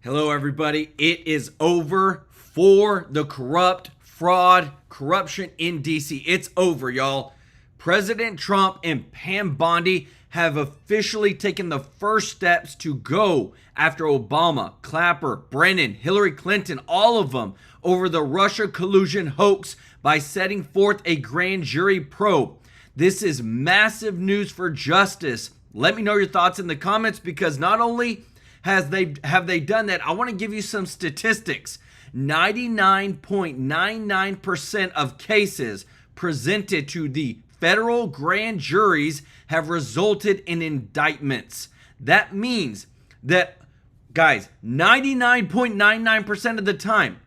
Hello, everybody. It is over for the corrupt, fraud, corruption in DC. It's over, y'all. President Trump and Pam Bondi have officially taken the first steps to go after Obama, Clapper, Brennan, Hillary Clinton, all of them, over the Russia collusion hoax by setting forth a grand jury probe. This is massive news for justice. Let me know your thoughts in the comments, because not only have they done that, I want to give you some statistics. 99.99% of cases presented to the federal grand juries have resulted in indictments. That means that, guys, 99.99% of the time,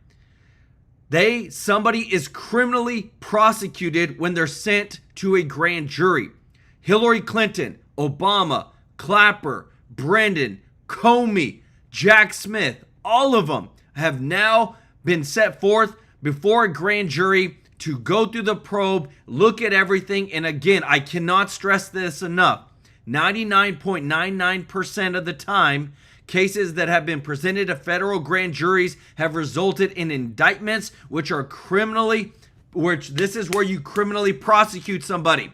somebody is criminally prosecuted when they're sent to a grand jury. Hillary Clinton, Obama, Clapper, Brennan, Comey, Jack Smith, all of them have now been set forth before a grand jury to go through the probe, look at everything. And again, I cannot stress this enough. 99.99% of the time, cases that have been presented to federal grand juries have resulted in indictments, which this is where you criminally prosecute somebody.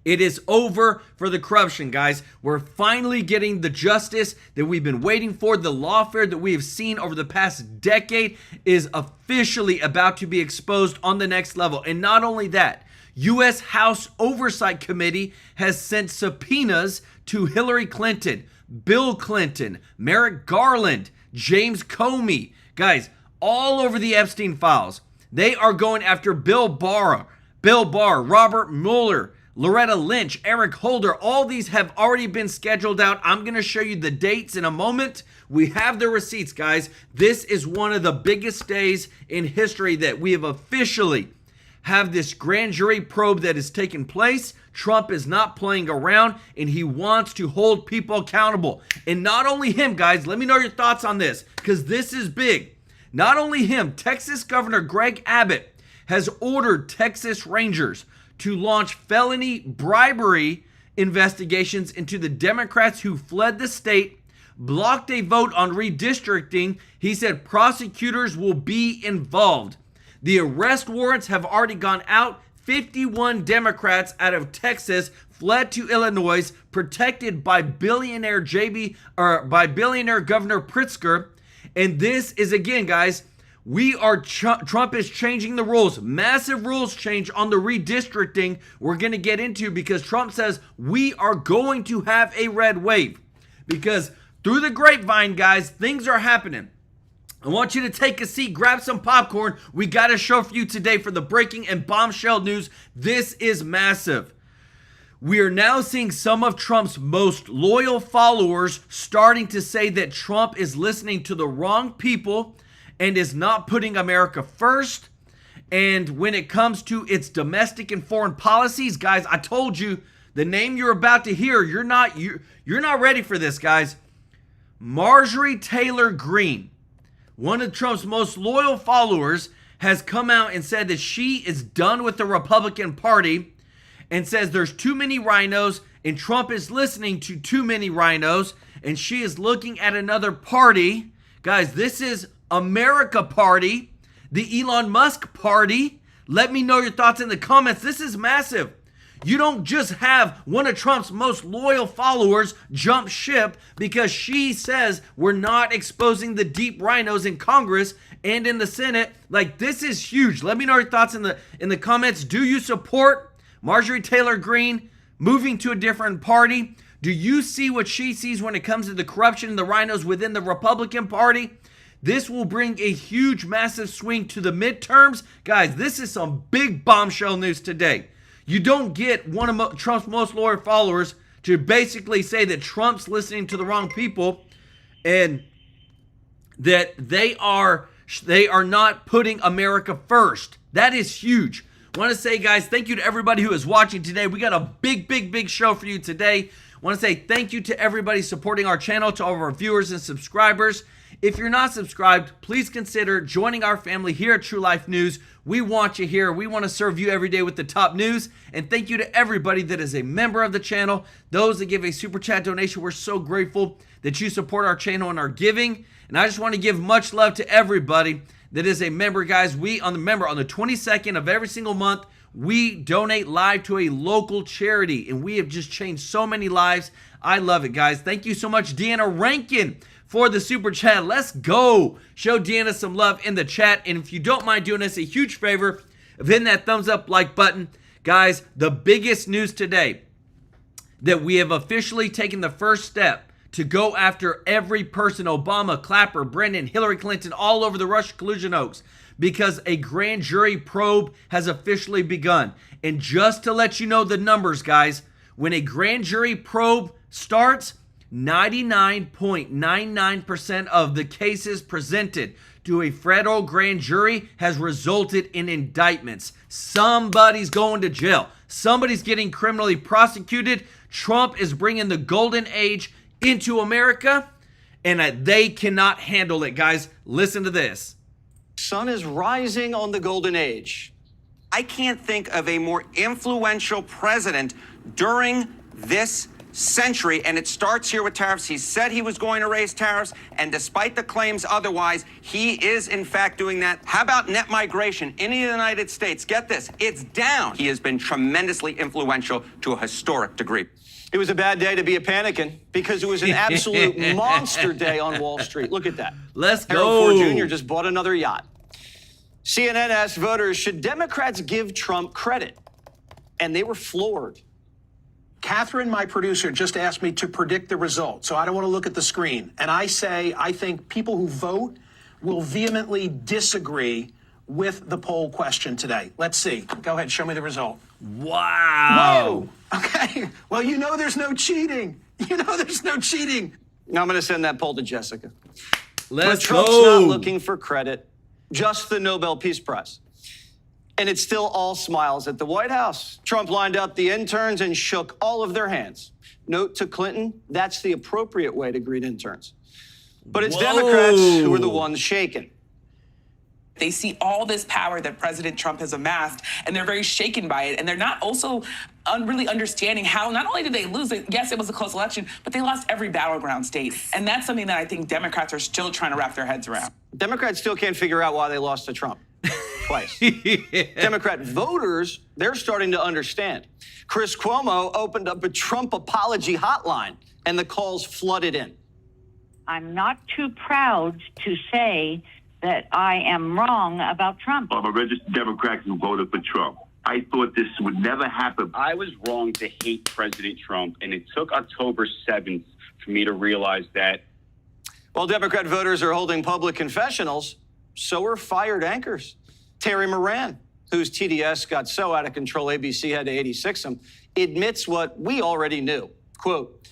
It is over for the corruption, guys. We're finally getting the justice that we've been waiting for. The lawfare that we have seen over the past decade is officially about to be exposed on the next level. And not only that, U.S. House Oversight Committee has sent subpoenas to Hillary Clinton, Bill Clinton, Merrick Garland, James Comey. Guys, all over the Epstein files. They are going after Bill Barr, Robert Mueller, Loretta Lynch, Eric Holder. All these have already been scheduled out. I'm going to show you the dates in a moment. We have the receipts, guys. This is one of the biggest days in history that we have officially have this grand jury probe that is taking place. Trump is not playing around, and he wants to hold people accountable. And not only him, guys, let me know your thoughts on this, because this is big. Not only him, Texas Governor Greg Abbott has ordered Texas Rangers to launch felony bribery investigations into the Democrats who fled the state, blocked a vote on redistricting. He said prosecutors will be involved. The arrest warrants have already gone out. 51 Democrats out of Texas fled to Illinois, protected by billionaire Governor Pritzker. And this is, again, guys, Trump is changing the rules. Massive rules change on the redistricting we're going to get into, because Trump says we are going to have a red wave. Because through the grapevine, guys, things are happening. I want you to take a seat, grab some popcorn. We got a show for you today for the breaking and bombshell news. This is massive. We are now seeing some of Trump's most loyal followers starting to say that Trump is listening to the wrong people and is not putting America first. And when it comes to its domestic and foreign policies, guys, I told you the name you're about to hear, you're not ready for this, guys. Marjorie Taylor Greene, one of Trump's most loyal followers, has come out and said that she is done with the Republican Party and says there's too many rhinos and Trump is listening to too many rhinos and she is looking at another party. Guys, this is America Party, the Elon Musk Party. Let me know your thoughts in the comments. This is massive. You don't just have one of Trump's most loyal followers jump ship because she says we're not exposing the deep rhinos in Congress and in the Senate. Like, this is huge. Let me know your thoughts in the comments. Do you support Marjorie Taylor Greene moving to a different party? Do you see what she sees when it comes to the corruption and the rhinos within the Republican Party? This will bring a huge, massive swing to the midterms. Guys, this is some big bombshell news today. You don't get one of Trump's most loyal followers to basically say that Trump's listening to the wrong people and that they are not putting America first. That is huge. I want to say, guys, thank you to everybody who is watching today. We got a big show for you today. I want to say thank you to everybody supporting our channel, to all of our viewers and subscribers. If you're not subscribed, please consider joining our family here at TrueLife News. We want you here. We want to serve you every day with the top news. And thank you to everybody that is a member of the channel. Those that give a super chat donation, we're so grateful that you support our channel and our giving. And I just want to give much love to everybody that is a member, guys. On the 22nd of every single month, we donate live to a local charity, and we have just changed so many lives. I love it, guys. Thank you so much, Deanna Rankin, for the super chat. Let's go. Show Deanna some love in the chat. And if you don't mind doing us a huge favor of hitting that thumbs up like button, guys, the biggest news today, that we have officially taken the first step to go after every person, Obama, Clapper, Brennan, Hillary Clinton, all over the Russia collusion hoax, because a grand jury probe has officially begun. And just to let you know the numbers, guys, when a grand jury probe starts, 99.99% of the cases presented to a federal grand jury has resulted in indictments. Somebody's going to jail. Somebody's getting criminally prosecuted. Trump is bringing the golden age into America, and they cannot handle it, guys. Listen to this. Sun is rising on the golden age. I can't think of a more influential president during this century, and it starts here with tariffs. He said he was going to raise tariffs, and despite the claims otherwise, he is in fact doing that. How about net migration in the United States? Get this, it's down. He has been tremendously influential to a historic degree. It was a bad day to be a panicking because it was an absolute monster day on Wall Street. Look at that. Let's Harold go. Ford Jr. just bought another yacht. CNN asked voters, should Democrats give Trump credit? And they were floored. Catherine, my producer, just asked me to predict the result, so I don't want to look at the screen. And I say I think people who vote will vehemently disagree with the poll question today. Let's see. Go ahead, show me the result. Wow. Whoa. Okay. Well, you know there's no cheating. You know there's no cheating. Now I'm going to send that poll to Jessica. Let's But Trump's go. not looking for credit, just the Nobel Peace Prize. And it's still all smiles at the White House. Trump lined up the interns and shook all of their hands. Note to Clinton, that's the appropriate way to greet interns. But it's Democrats who are the ones shaken. They see all this power that President Trump has amassed, and they're very shaken by it. And they're not also really understanding how not only did they lose it, yes, it was a close election, but they lost every battleground state. And that's something that I think Democrats are still trying to wrap their heads around. Democrats still can't figure out why they lost to Trump. Twice. Democrat voters, they're starting to understand. Chris Cuomo opened up a Trump apology hotline, and the calls flooded in. I'm not too proud to say that I am wrong about Trump. I'm a registered Democrat who voted for Trump. I thought this would never happen. I was wrong to hate President Trump, and it took October 7th for me to realize that. While Democrat voters are holding public confessionals, so are fired anchors. Terry Moran, whose TDS got so out of control ABC had to 86 him, admits what we already knew. Quote,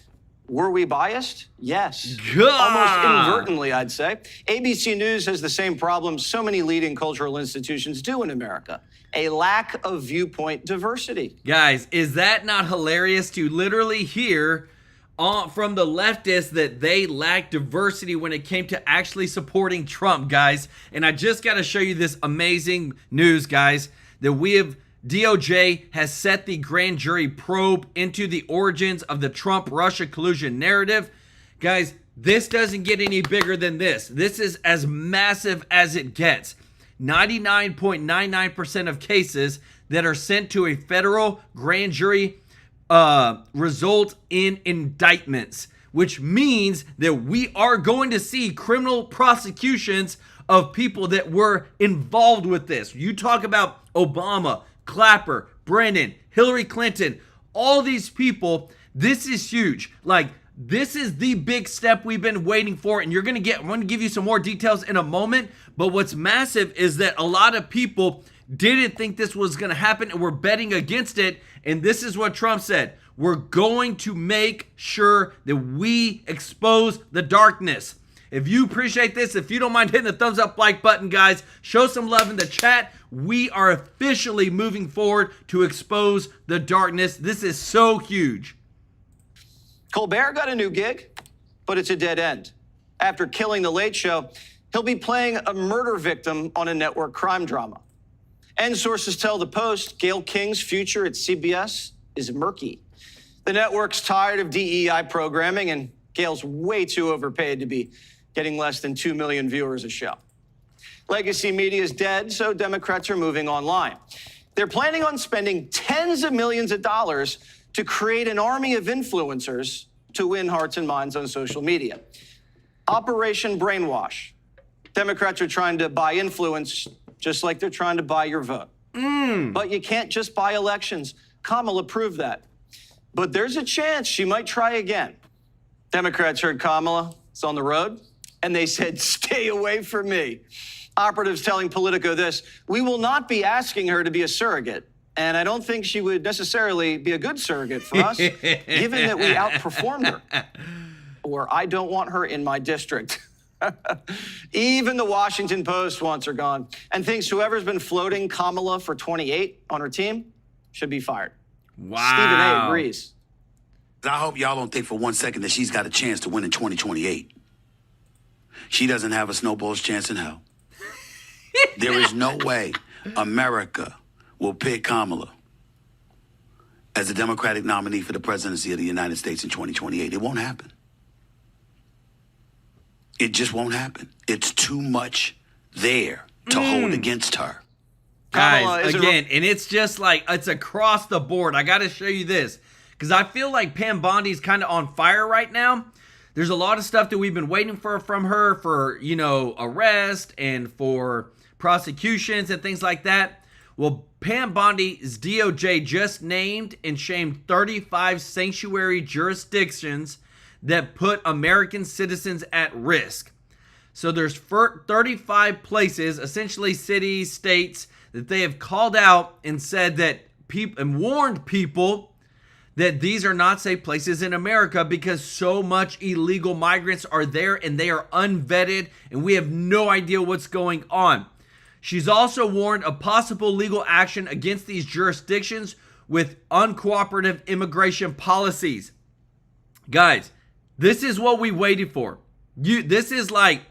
were we biased? Yes. Almost inadvertently, I'd say. ABC News has the same problem so many leading cultural institutions do in America. A lack of viewpoint diversity. Guys, is that not hilarious to literally hear from the leftists that they lack diversity when it came to actually supporting Trump, guys? And I just got to show you this amazing news, guys, that DOJ has set the grand jury probe into the origins of the Trump-Russia collusion narrative. Guys, this doesn't get any bigger than this. This is as massive as it gets. 99.99% of cases that are sent to a federal grand jury result in indictments, which means that we are going to see criminal prosecutions of people that were involved with this. You talk about Obama, Clapper, Brennan, Hillary Clinton, all these people. This is huge. Like, this is the big step we've been waiting for, and I'm going to give you some more details in a moment. But what's massive is that a lot of people didn't think this was going to happen and were betting against it. And this is what Trump said. We're going to make sure that we expose the darkness. If you appreciate this, if you don't mind hitting the thumbs up like button, guys, show some love in the chat. We are officially moving forward to expose the darkness. This is so huge. Colbert got a new gig, but it's a dead end. After killing The Late Show, he'll be playing a murder victim on a network crime drama. And sources tell The Post Gayle King's future at CBS is murky. The network's tired of DEI programming, and Gayle's way too overpaid to be getting less than 2 million viewers a show. Legacy media is dead, so Democrats are moving online. They're planning on spending tens of millions of dollars to create an army of influencers to win hearts and minds on social media. Operation Brainwash. Democrats are trying to buy influence just like they're trying to buy your vote. But you can't just buy elections. Kamala proved that. But there's a chance she might try again. Democrats heard Kamala is on the road, and they said, stay away from me. Operatives telling Politico this: we will not be asking her to be a surrogate, and I don't think she would necessarily be a good surrogate for us, given that we outperformed her. Or I don't want her in my district. Even the Washington Post wants her gone and thinks whoever's been floating Kamala for 28 on her team should be fired. Wow. Stephen A. agrees. I hope y'all don't think for 1 second that she's got a chance to win in 2028. She doesn't have a snowball's chance in hell. There is no way America will pick Kamala as the Democratic nominee for the presidency of the United States in 2028. It won't happen. It just won't happen. It's too much there to hold against her. Guys, again, and it's just like, it's across the board. I got to show you this because I feel like Pam Bondi's kind of on fire right now. There's a lot of stuff that we've been waiting for from her for, you know, arrest and for prosecutions and things like that. Well, Pam Bondi's DOJ just named and shamed 35 sanctuary jurisdictions that put American citizens at risk. So there's 35 places, essentially cities, states, that they have called out and said that people and warned people that these are not safe places in America because so much illegal migrants are there and they are unvetted and we have no idea what's going on. She's also warned of possible legal action against these jurisdictions with uncooperative immigration policies. Guys, this is what we waited for. This is like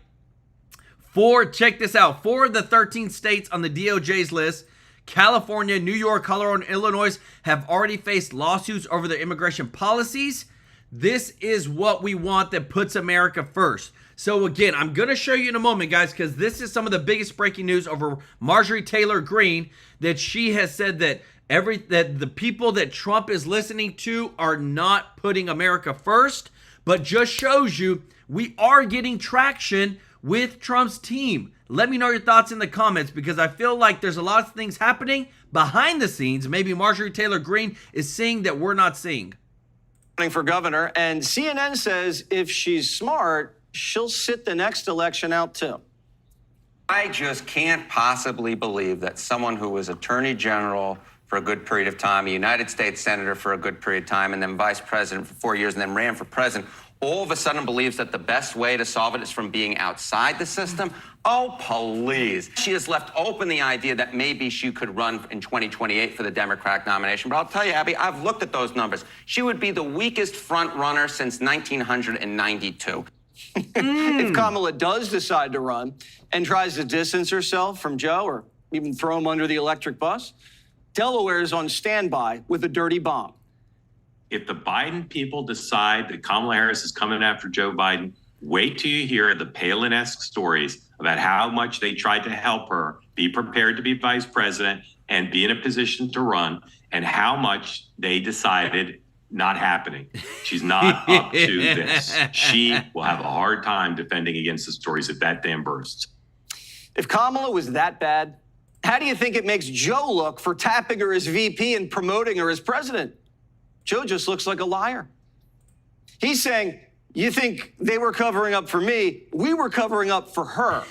check this out, 4 of the 13 states on the DOJ's list, California, New York, Colorado, and Illinois, have already faced lawsuits over their immigration policies. This is what we want that puts America first. So again, I'm going to show you in a moment, guys, because this is some of the biggest breaking news over Marjorie Taylor Greene, that she has said that that the people that Trump is listening to are not putting America first, but just shows you we are getting traction with Trump's team. Let me know your thoughts in the comments because I feel like there's a lot of things happening behind the scenes. Maybe Marjorie Taylor Greene is seeing that we're not seeing. Running for governor, and CNN says if she's smart, she'll sit the next election out too. I just can't possibly believe that someone who was attorney general for a good period of time, a United States senator for a good period of time, and then vice president for 4 years and then ran for president, all of a sudden believes that the best way to solve it is from being outside the system? Oh, please. She has left open the idea that maybe she could run in 2028 for the Democratic nomination. But I'll tell you, Abby, I've looked at those numbers. She would be the weakest front runner since 1992. If Kamala does decide to run and tries to distance herself from Joe or even throw him under the electric bus, Delaware is on standby with a dirty bomb. If the Biden people decide that Kamala Harris is coming after Joe Biden, wait till you hear the Palin-esque stories about how much they tried to help her be prepared to be vice president and be in a position to run, and how much they decided not happening. She's not up to this. She will have a hard time defending against the stories if that dam bursts. If Kamala was that bad, how do you think it makes Joe look for tapping her as VP and promoting her as president? Joe just looks like a liar. He's saying, you think they were covering up for me? We were covering up for her.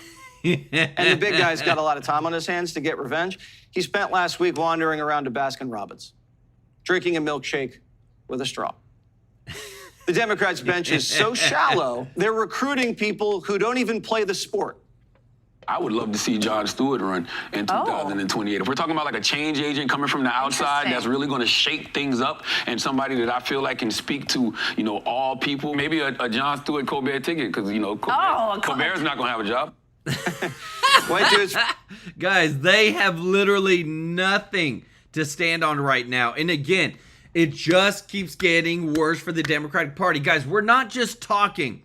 And the big guy's got a lot of time on his hands to get revenge. He spent last week wandering around to Baskin-Robbins, drinking a milkshake with a straw. The Democrats' bench is so shallow, they're recruiting people who don't even play the sport. I would love to see Jon Stewart run in 2028. If we're talking about like a change agent coming from the outside that's really going to shake things up, and somebody that I feel like can speak to, you know, all people, maybe a Jon Stewart Colbert ticket, because, you know, Colbert's not going to have a job. White dudes. Guys, they have literally nothing to stand on right now. And again, it just keeps getting worse for the Democratic Party. Guys, we're not just talking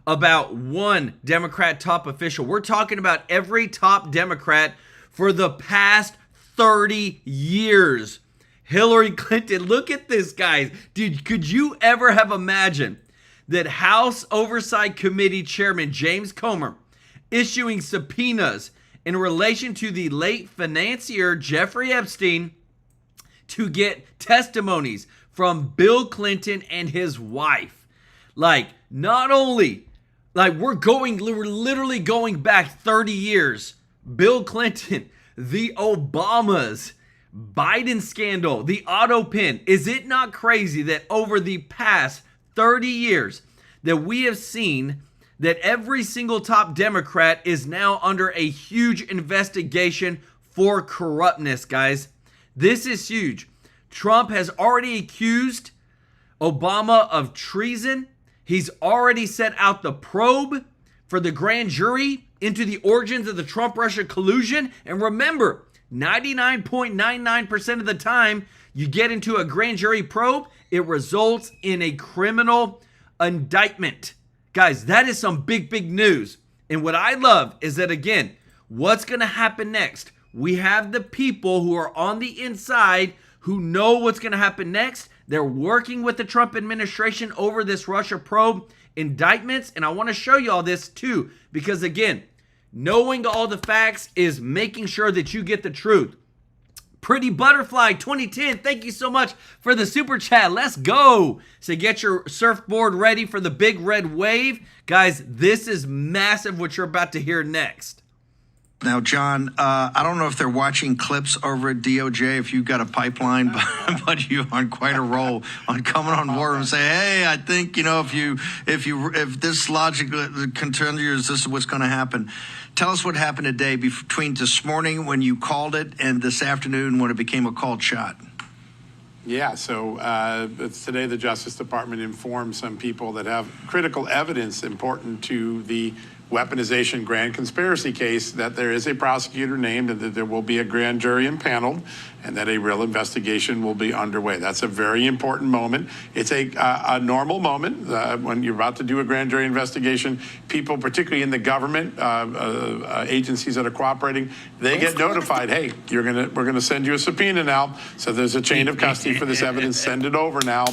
about one Democrat top official. We're talking about every top Democrat for the past 30 years. Hillary Clinton, look at this, guys. Dude, could you ever have imagined that House Oversight Committee Chairman James Comer issuing subpoenas in relation to the late financier Jeffrey Epstein to get testimonies from Bill Clinton and his wife? Like, not only, like, we're literally going back 30 years. Bill Clinton, the Obamas, Biden scandal, the auto pen. Is it not crazy that over the past 30 years that we have seen that every single top Democrat is now under a huge investigation for corruptness, guys? This is huge. Trump has already accused Obama of treason. He's already set out the probe for the grand jury into the origins of the Trump-Russia collusion. And remember, 99.99% of the time you get into a grand jury probe, it results in a criminal indictment. Guys, that is some big, big news. And what I love is that, again, what's going to happen next? We have the people who are on the inside who know what's going to happen next. They're working with the Trump administration over this Russia probe indictments. And I want to show you all this too, because again, knowing all the facts is making sure that you get the truth. Pretty Butterfly 2010, thank you so much for the super chat. Let's go. So get your surfboard ready for the big red wave. Guys, this is massive what you're about to hear next. Now, John, I don't know if they're watching clips over at DOJ, if you've got a pipeline, but you're on quite a roll on coming on board and say, hey, I think, you know, if this logic continues, this is what's going to happen. Tell us what happened today between this morning when you called it and this afternoon when it became a called shot. Yeah, so today the Justice Department informed some people that have critical evidence important to the weaponization grand conspiracy case that there is a prosecutor named and that there will be a grand jury impaneled and that a real investigation will be underway. That's a very important moment. It's a normal moment when you're about to do a grand jury investigation. People, particularly in the government, agencies that are cooperating, they get notified, hey, we're gonna send you a subpoena now. So there's a chain of custody for this evidence, send it over now.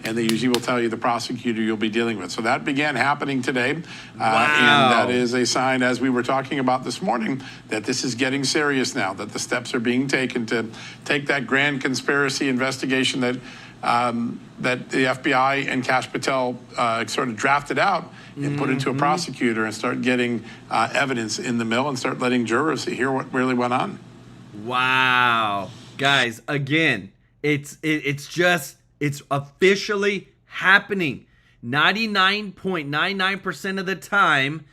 And they usually will tell you the prosecutor you'll be dealing with. So that began happening today. Wow. And that is a sign, as we were talking about this morning, that this is getting serious now, that the steps are being taken to take that grand conspiracy investigation that that the FBI and Kash Patel sort of drafted out and put into a prosecutor and start getting evidence in the mill and start letting jurors hear what really went on. Wow. Guys, again, it's officially happening. 99.99% of the time,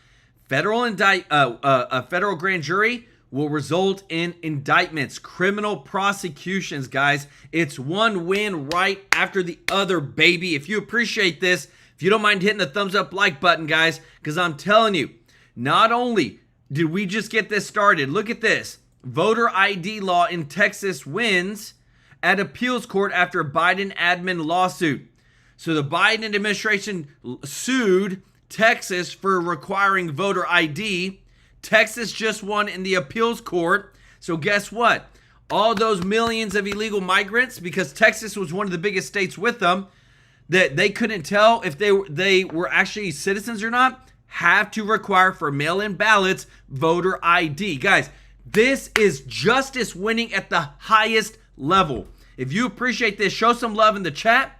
a federal grand jury will result in indictments, criminal prosecutions, guys. It's one win right after the other, baby. If you appreciate this, if you don't mind hitting the thumbs up like button, guys, because I'm telling you, not only did we just get this started, look at this. Voter ID law in Texas wins at appeals court after Biden admin lawsuit. So the Biden administration sued Texas for requiring voter ID. Texas just won in the appeals court. So guess what? All those millions of illegal migrants, because Texas was one of the biggest states with them, that they couldn't tell if they were actually citizens or not, have to require for mail-in ballots voter ID. Guys, this is justice winning at the highest level. If you appreciate this, show some love in the chat.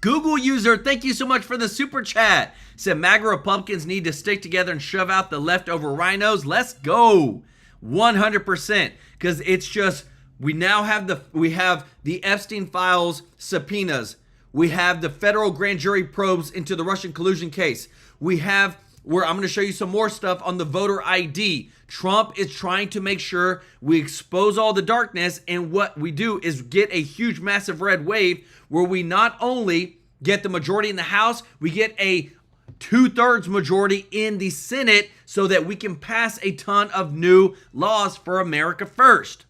Google user, thank you so much for the super chat. Said MAGA Republicans need to stick together and shove out the leftover rhinos. Let's go. 100%. Because it's just, we have the Epstein files subpoenas. We have the federal grand jury probes into the Russian collusion case. We have where I'm going to show you some more stuff on the voter ID. Trump is trying to make sure we expose all the darkness, and what we do is get a huge, massive red wave where we not only get the majority in the House, we get a 2/3 majority in the Senate so that we can pass a ton of new laws for America first.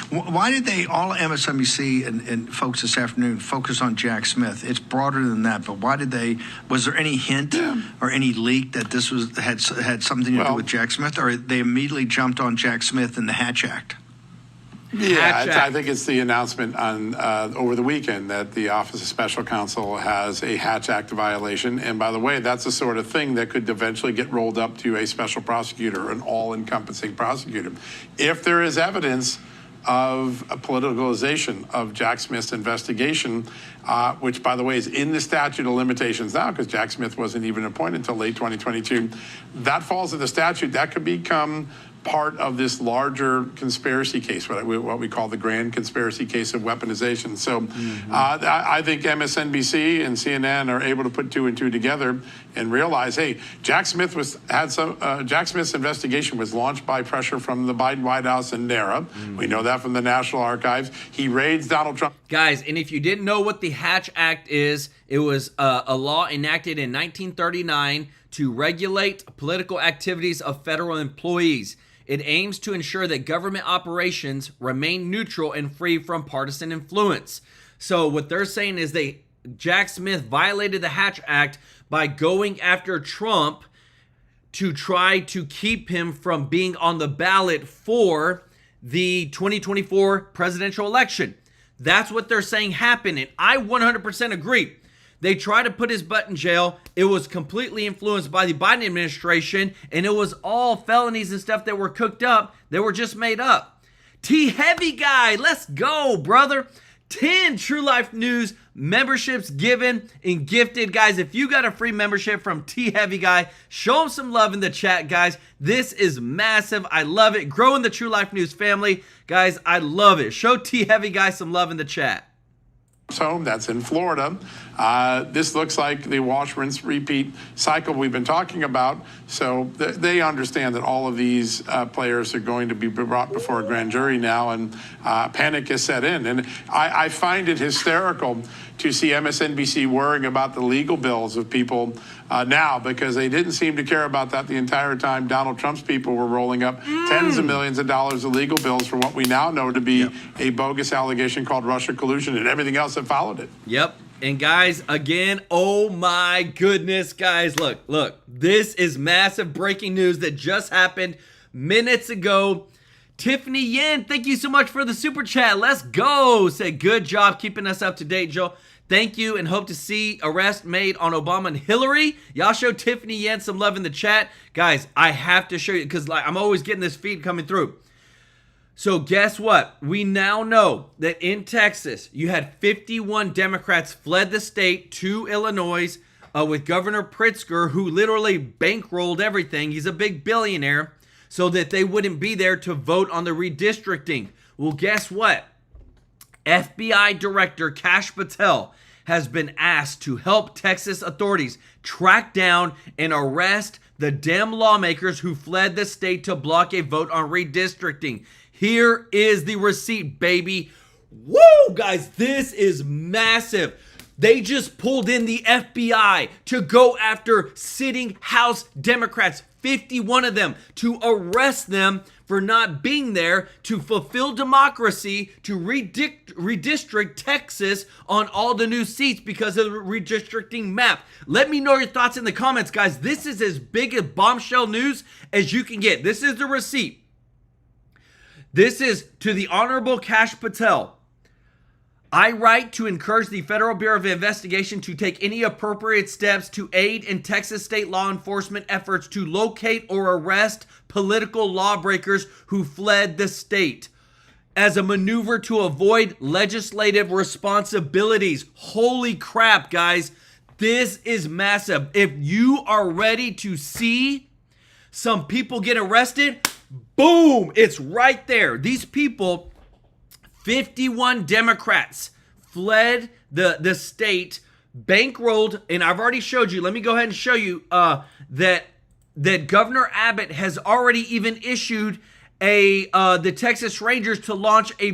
Why did they, all MSNBC and folks this afternoon, focus on Jack Smith? It's broader than that, but why did they, was there any hint or any leak that this had something to do with Jack Smith, or they immediately jumped on Jack Smith and the Hatch Act? Yeah, I think it's the announcement on over the weekend that the Office of Special Counsel has a Hatch Act violation. And by the way, that's the sort of thing that could eventually get rolled up to a special prosecutor, an all-encompassing prosecutor. If there is evidence of a politicalization of Jack Smith's investigation, which, by the way, is in the statute of limitations now, because Jack Smith wasn't even appointed until late 2022. That falls in the statute. That could become part of this larger conspiracy case, what we call the grand conspiracy case of weaponization. So I think MSNBC and CNN are able to put 2 and 2 together and realize, hey, Jack Smith's investigation was launched by pressure from the Biden White House and NARA. We know that from the National Archives. He raids Donald Trump. Guys, and if you didn't know what the Hatch Act is, it was a law enacted in 1939 to regulate political activities of federal employees. It aims to ensure that government operations remain neutral and free from partisan influence. So what they're saying is Jack Smith violated the Hatch Act by going after Trump to try to keep him from being on the ballot for the 2024 presidential election. That's what they're saying happened, and I 100% agree. They tried to put his butt in jail. It was completely influenced by the Biden administration, and it was all felonies and stuff that were cooked up that were just made up. T-Heavy Guy, let's go, brother. 10 TrueLife News memberships given and gifted. Guys, if you got a free membership from T-Heavy Guy, show him some love in the chat, guys. This is massive. I love it. Growing the TrueLife News family. Guys, I love it. Show T-Heavy Guy some love in the chat. Home, that's in Florida. This looks like the wash, rinse, repeat cycle we've been talking about. So they understand that all of these players are going to be brought before a grand jury now, and panic has set in. And I find it hysterical to see MSNBC worrying about the legal bills of people now, because they didn't seem to care about that the entire time Donald Trump's people were rolling up tens of millions of dollars of legal bills for what we now know to be a bogus allegation called Russia collusion and everything else that followed it. Yep. And guys, again, oh my goodness, guys, look, this is massive breaking news that just happened minutes ago. Tiffany Yen, thank you so much for the super chat. Let's go. Said, good job keeping us up to date, Joe. Thank you, and hope to see arrest made on Obama and Hillary. Y'all show Tiffany Yen some love in the chat. Guys, I have to show you, because I'm always getting this feed coming through. So guess what? We now know that in Texas, you had 51 Democrats fled the state to Illinois with Governor Pritzker, who literally bankrolled everything. He's a big billionaire, so that they wouldn't be there to vote on the redistricting. Well, guess what? FBI Director Kash Patel has been asked to help Texas authorities track down and arrest the damn lawmakers who fled the state to block a vote on redistricting. Here is the receipt, baby. Woo, guys, this is massive. They just pulled in the FBI to go after sitting House Democrats, 51 of them, to arrest them for not being there to fulfill democracy, to redistrict Texas on all the new seats because of the redistricting map. Let me know your thoughts in the comments, guys. This is as big a bombshell news as you can get. This is the receipt. This is to the Honorable Kash Patel. I write to encourage the Federal Bureau of Investigation to take any appropriate steps to aid in Texas state law enforcement efforts to locate or arrest political lawbreakers who fled the state as a maneuver to avoid legislative responsibilities. Holy crap, guys. This is massive. If you are ready to see some people get arrested, boom, it's right there. These people, 51 Democrats fled the state bankrolled, and I've already showed you. Let me go ahead and show you that Governor Abbott has already even issued the Texas Rangers to launch a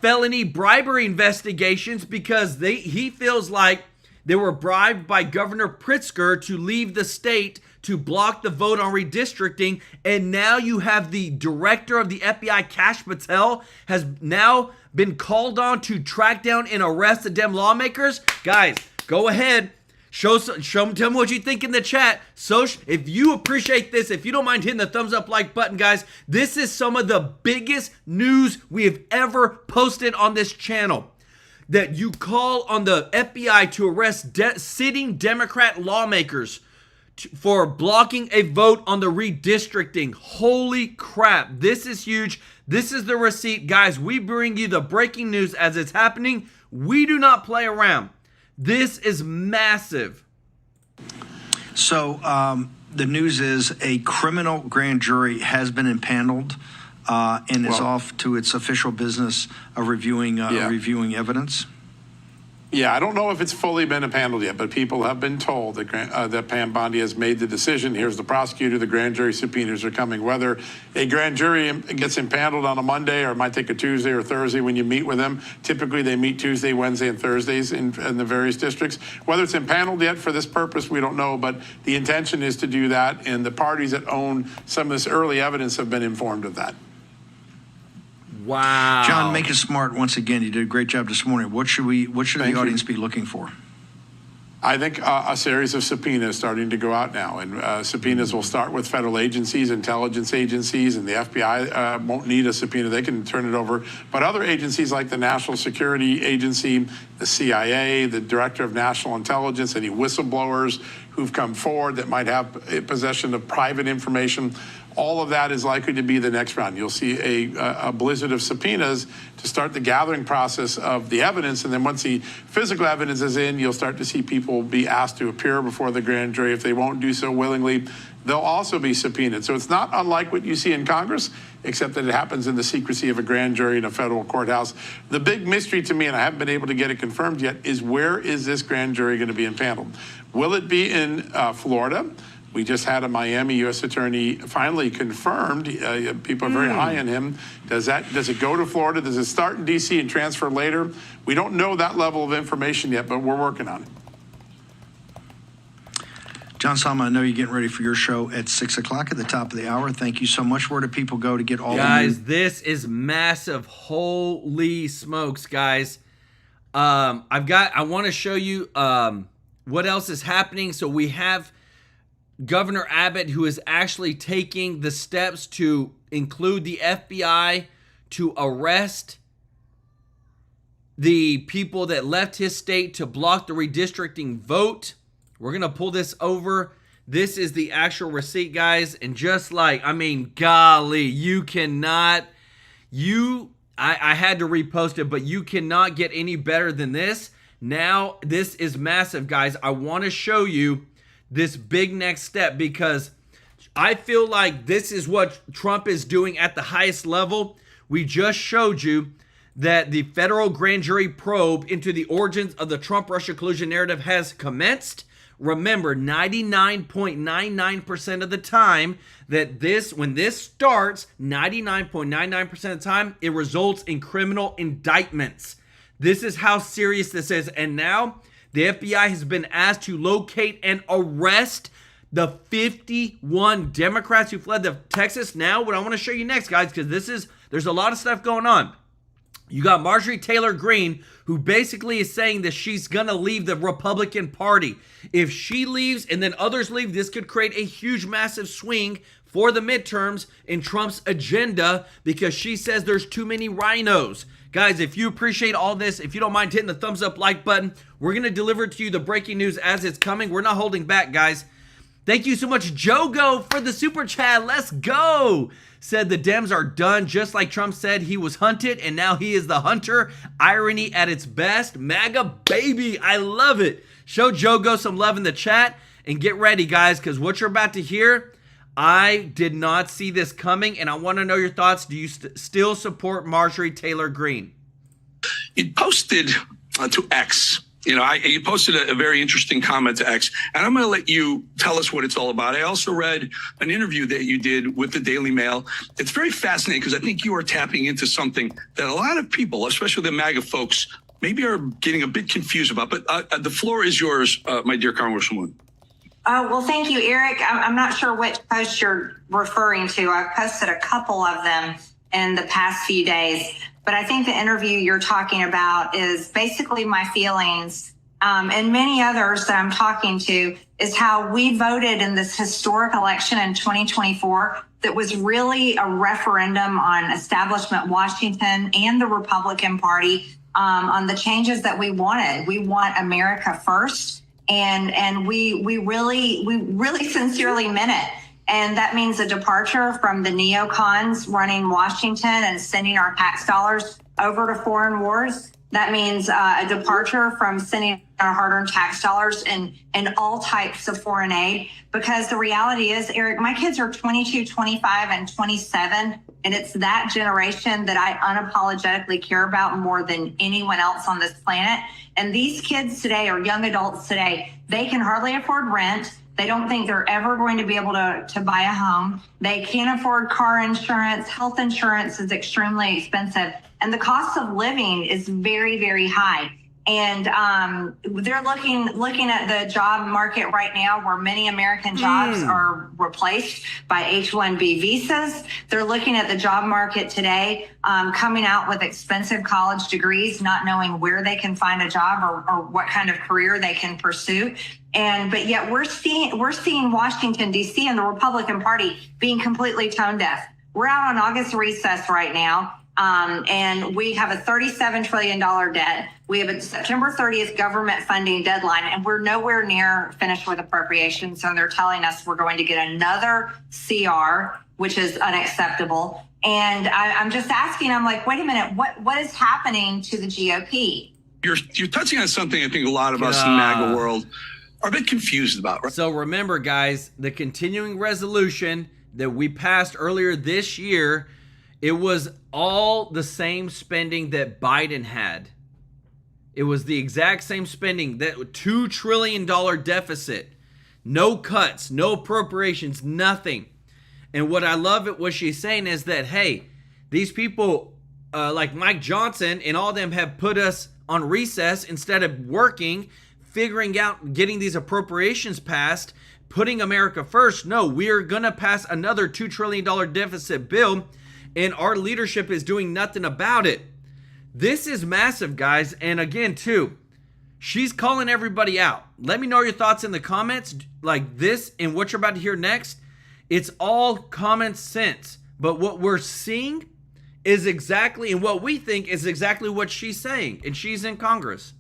felony bribery investigations because he feels like they were bribed by Governor Pritzker to leave the state to block the vote on redistricting. And now you have the director of the FBI, Kash Patel, has now been called on to track down and arrest the Dem lawmakers. Guys, go ahead. Tell me what you think in the chat. So if you appreciate this, if you don't mind hitting the thumbs up like button, guys, this is some of the biggest news we have ever posted on this channel. That you call on the FBI to arrest sitting Democrat lawmakers for blocking a vote on the redistricting. Holy crap. This is huge. This is the receipt. Guys, we bring you the breaking news as it's happening. We do not play around. This is massive. So the news is a criminal grand jury has been impaneled and is off to its official business of reviewing evidence. Yeah, I don't know if it's fully been impaneled yet, but people have been told that Pam Bondi has made the decision. Here's the prosecutor. The grand jury subpoenas are coming. Whether a grand jury gets impaneled on a Monday or it might take a Tuesday or Thursday when you meet with them. Typically, they meet Tuesday, Wednesday, and Thursdays in the various districts. Whether it's impaneled yet for this purpose, we don't know, but the intention is to do that, and the parties that own some of this early evidence have been informed of that. Wow. John, make it smart once again. You did a great job this morning. What should the audience be looking for? I think a series of subpoenas starting to go out now, and subpoenas will start with federal agencies, intelligence agencies, and the FBI won't need a subpoena. They can turn it over. But other agencies like the National Security Agency, the CIA, the Director of National Intelligence, any whistleblowers who've come forward that might have possession of private information, all of that is likely to be the next round. You'll see a blizzard of subpoenas to start the gathering process of the evidence, and then once the physical evidence is in, you'll start to see people be asked to appear before the grand jury. If they won't do so willingly, they'll also be subpoenaed. So it's not unlike what you see in Congress, except that it happens in the secrecy of a grand jury in a federal courthouse. The big mystery to me, and I haven't been able to get it confirmed yet, is where is this grand jury going to be impaneled? Will it be in Florida? We just had a Miami U.S. attorney finally confirmed. People are very high on him. Does it go to Florida? Does it start in D.C. and transfer later? We don't know that level of information yet, but we're working on it. John Salma, I know you're getting ready for your show at 6 o'clock at the top of the hour. Thank you so much. Where do people go to get all guys, this is massive. Holy smokes, guys. I want to show you what else is happening. So we have Governor Abbott, who is actually taking the steps to include the FBI to arrest the people that left his state to block the redistricting vote. We're going to pull this over. This is the actual receipt, guys. And just like, I mean, golly, you cannot, I had to repost it, but you cannot get any better than this. Now, this is massive, guys. I want to show you this big next step because I feel like this is what Trump is doing at the highest level. We just showed you that the federal grand jury probe into the origins of the Trump-Russia collusion narrative has commenced. Remember, 99.99% of the time that when this starts, 99.99% of the time, it results in criminal indictments. This is how serious this is. And now the FBI has been asked to locate and arrest the 51 Democrats who fled to Texas. Now, what I want to show you next, guys, because there's a lot of stuff going on. You got Marjorie Taylor Greene, who basically is saying that she's going to leave the Republican Party. If she leaves and then others leave, this could create a huge, massive swing for the midterms in Trump's agenda because she says there's too many rhinos. Guys, if you appreciate all this, if you don't mind hitting the thumbs up like button, we're going to deliver to you the breaking news as it's coming. We're not holding back, guys. Thank you so much, Jogo, for the super chat. Let's go. Said the Dems are done, just like Trump said he was hunted, and now he is the hunter. Irony at its best. MAGA baby. I love it. Show Jogo some love in the chat, and get ready, guys, because what you're about to hear, I did not see this coming, and I want to know your thoughts. Do you still support Marjorie Taylor Greene? You posted to X. You know, you posted a very interesting comment to X, and I'm going to let you tell us what it's all about. I also read an interview that you did with the Daily Mail. It's very fascinating because I think you are tapping into something that a lot of people, especially the MAGA folks, maybe are getting a bit confused about. But the floor is yours, my dear Congresswoman. Well, thank you, Eric. I'm not sure which post you're referring to. I've posted a couple of them in the past few days, but I think the interview you're talking about is basically my feelings, and many others that I'm talking to, is how we voted in this historic election in 2024 that was really a referendum on establishment Washington and the Republican Party, on the changes that we wanted. We want America first. And we really sincerely meant it. And that means a departure from the neocons running Washington and sending our tax dollars over to foreign wars. That means a departure from sending our hard-earned tax dollars in all types of foreign aid. Because the reality is, Eric, my kids are 22, 25, and 27. And it's that generation that I unapologetically care about more than anyone else on this planet. And these kids today, or young adults today, they can hardly afford rent. They don't think they're ever going to be able to buy a home. They can't afford car insurance. Health insurance is extremely expensive. And the cost of living is very, very high. And they're looking at the job market right now, where many American jobs are replaced by H-1B visas. They're looking at the job market today, coming out with expensive college degrees, not knowing where they can find a job or what kind of career they can pursue. But yet we're seeing Washington, D.C. and the Republican Party being completely tone deaf. We're out on August recess right now. And we have a $37 trillion debt. We have a September 30th government funding deadline, and we're nowhere near finished with appropriations. So they're telling us we're going to get another CR, which is unacceptable. And I'm just asking, I'm like, wait a minute, what is happening to the GOP? You're touching on something I think a lot of us in the MAGA world are a bit confused about. Right? So remember, guys, the continuing resolution that we passed earlier this year, it was all the same spending that Biden had. It was the exact same spending, that $2 trillion deficit. No cuts, no appropriations, nothing. And what I love it, what she's saying is that, hey, these people like Mike Johnson and all of them have put us on recess instead of working, figuring out, getting these appropriations passed, putting America first. No, we're going to pass another $2 trillion deficit bill, and our leadership is doing nothing about it. This is massive, guys. And again, too, she's calling everybody out. Let me know your thoughts in the comments. Like this and what you're about to hear next, it's all common sense. But what we're seeing is exactly, and what we think is exactly what she's saying. And she's in Congress.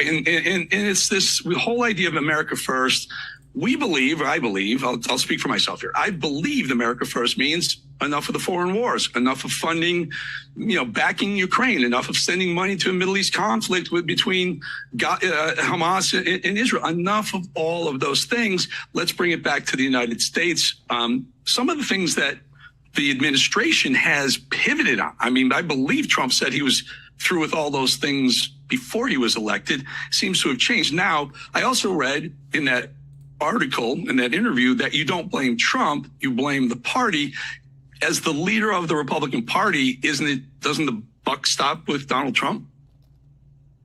And it's this whole idea of America first. We believe, or I believe, I'll speak for myself here. I believe America first means enough of the foreign wars, enough of funding, backing Ukraine, enough of sending money to a Middle East conflict between Hamas and Israel, enough of all of those things. Let's bring it back to the United States. Some of the things that the administration has pivoted on. I mean, I believe Trump said he was through with all those things before he was elected, seems to have changed. Now, I also read in that article, in that interview, that you don't blame Trump, you blame the party. As the leader of the Republican Party, doesn't the buck stop with Donald Trump?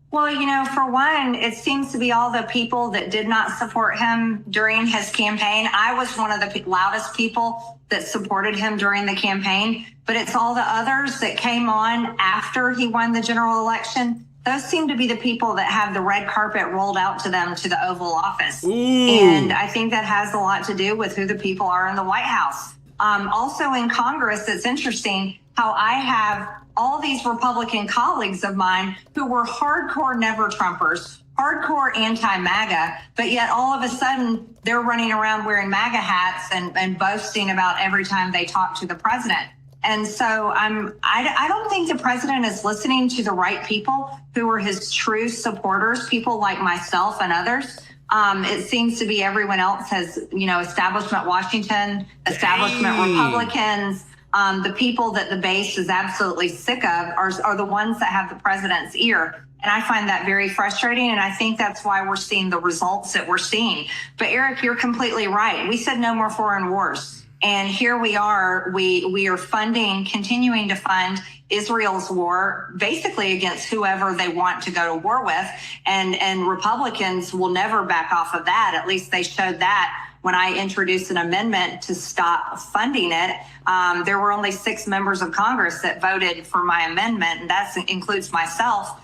Well, for one, it seems to be all the people that did not support him during his campaign. I was one of the loudest people that supported him during the campaign, but it's all the others that came on after he won the general election. Those seem to be the people that have the red carpet rolled out to them to the Oval Office. Ooh. And I think that has a lot to do with who the people are in the White House. Also in Congress, it's interesting how I have all these Republican colleagues of mine who were hardcore never-Trumpers, hardcore anti-MAGA, but yet all of a sudden they're running around wearing MAGA hats and boasting about every time they talk to the president. And so I don't think the president is listening to the right people who are his true supporters, people like myself and others. It seems to be everyone else has, establishment Washington, establishment Republicans, The people that the base is absolutely sick of are the ones that have the president's ear. And I find that very frustrating. And I think that's why we're seeing the results that we're seeing. But Eric, you're completely right. We said no more foreign wars. And here we are. We are continuing to fund Israel's war, basically against whoever they want to go to war with. And Republicans will never back off of that. At least they showed that when I introduced an amendment to stop funding it. There were only 6 members of Congress that voted for my amendment, and that includes myself.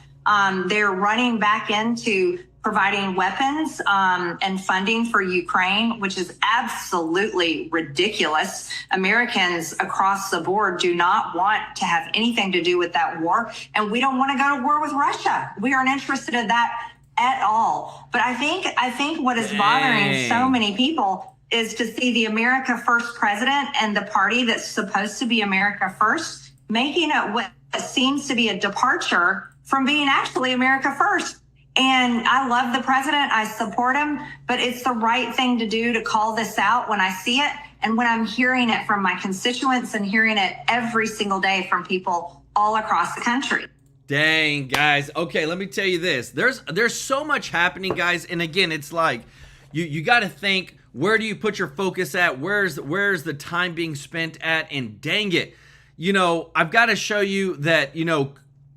They're running back into providing weapons and funding for Ukraine, which is absolutely ridiculous. Americans across the board do not want to have anything to do with that war, and we don't want to go to war with Russia. We aren't interested in that at all. But I think what is bothering so many people is to see the America First president and the party that's supposed to be America First making it what seems to be a departure from being actually America First. And I love the president. I support him, but it's the right thing to do to call this out when I see it. And when I'm hearing it from my constituents and hearing it every single day from people all across the country. Dang, guys. Okay, let me tell you this. There's so much happening, guys. And again, it's like you got to think, where do you put your focus at? Where's the time being spent at? And dang it, I've got to show you that,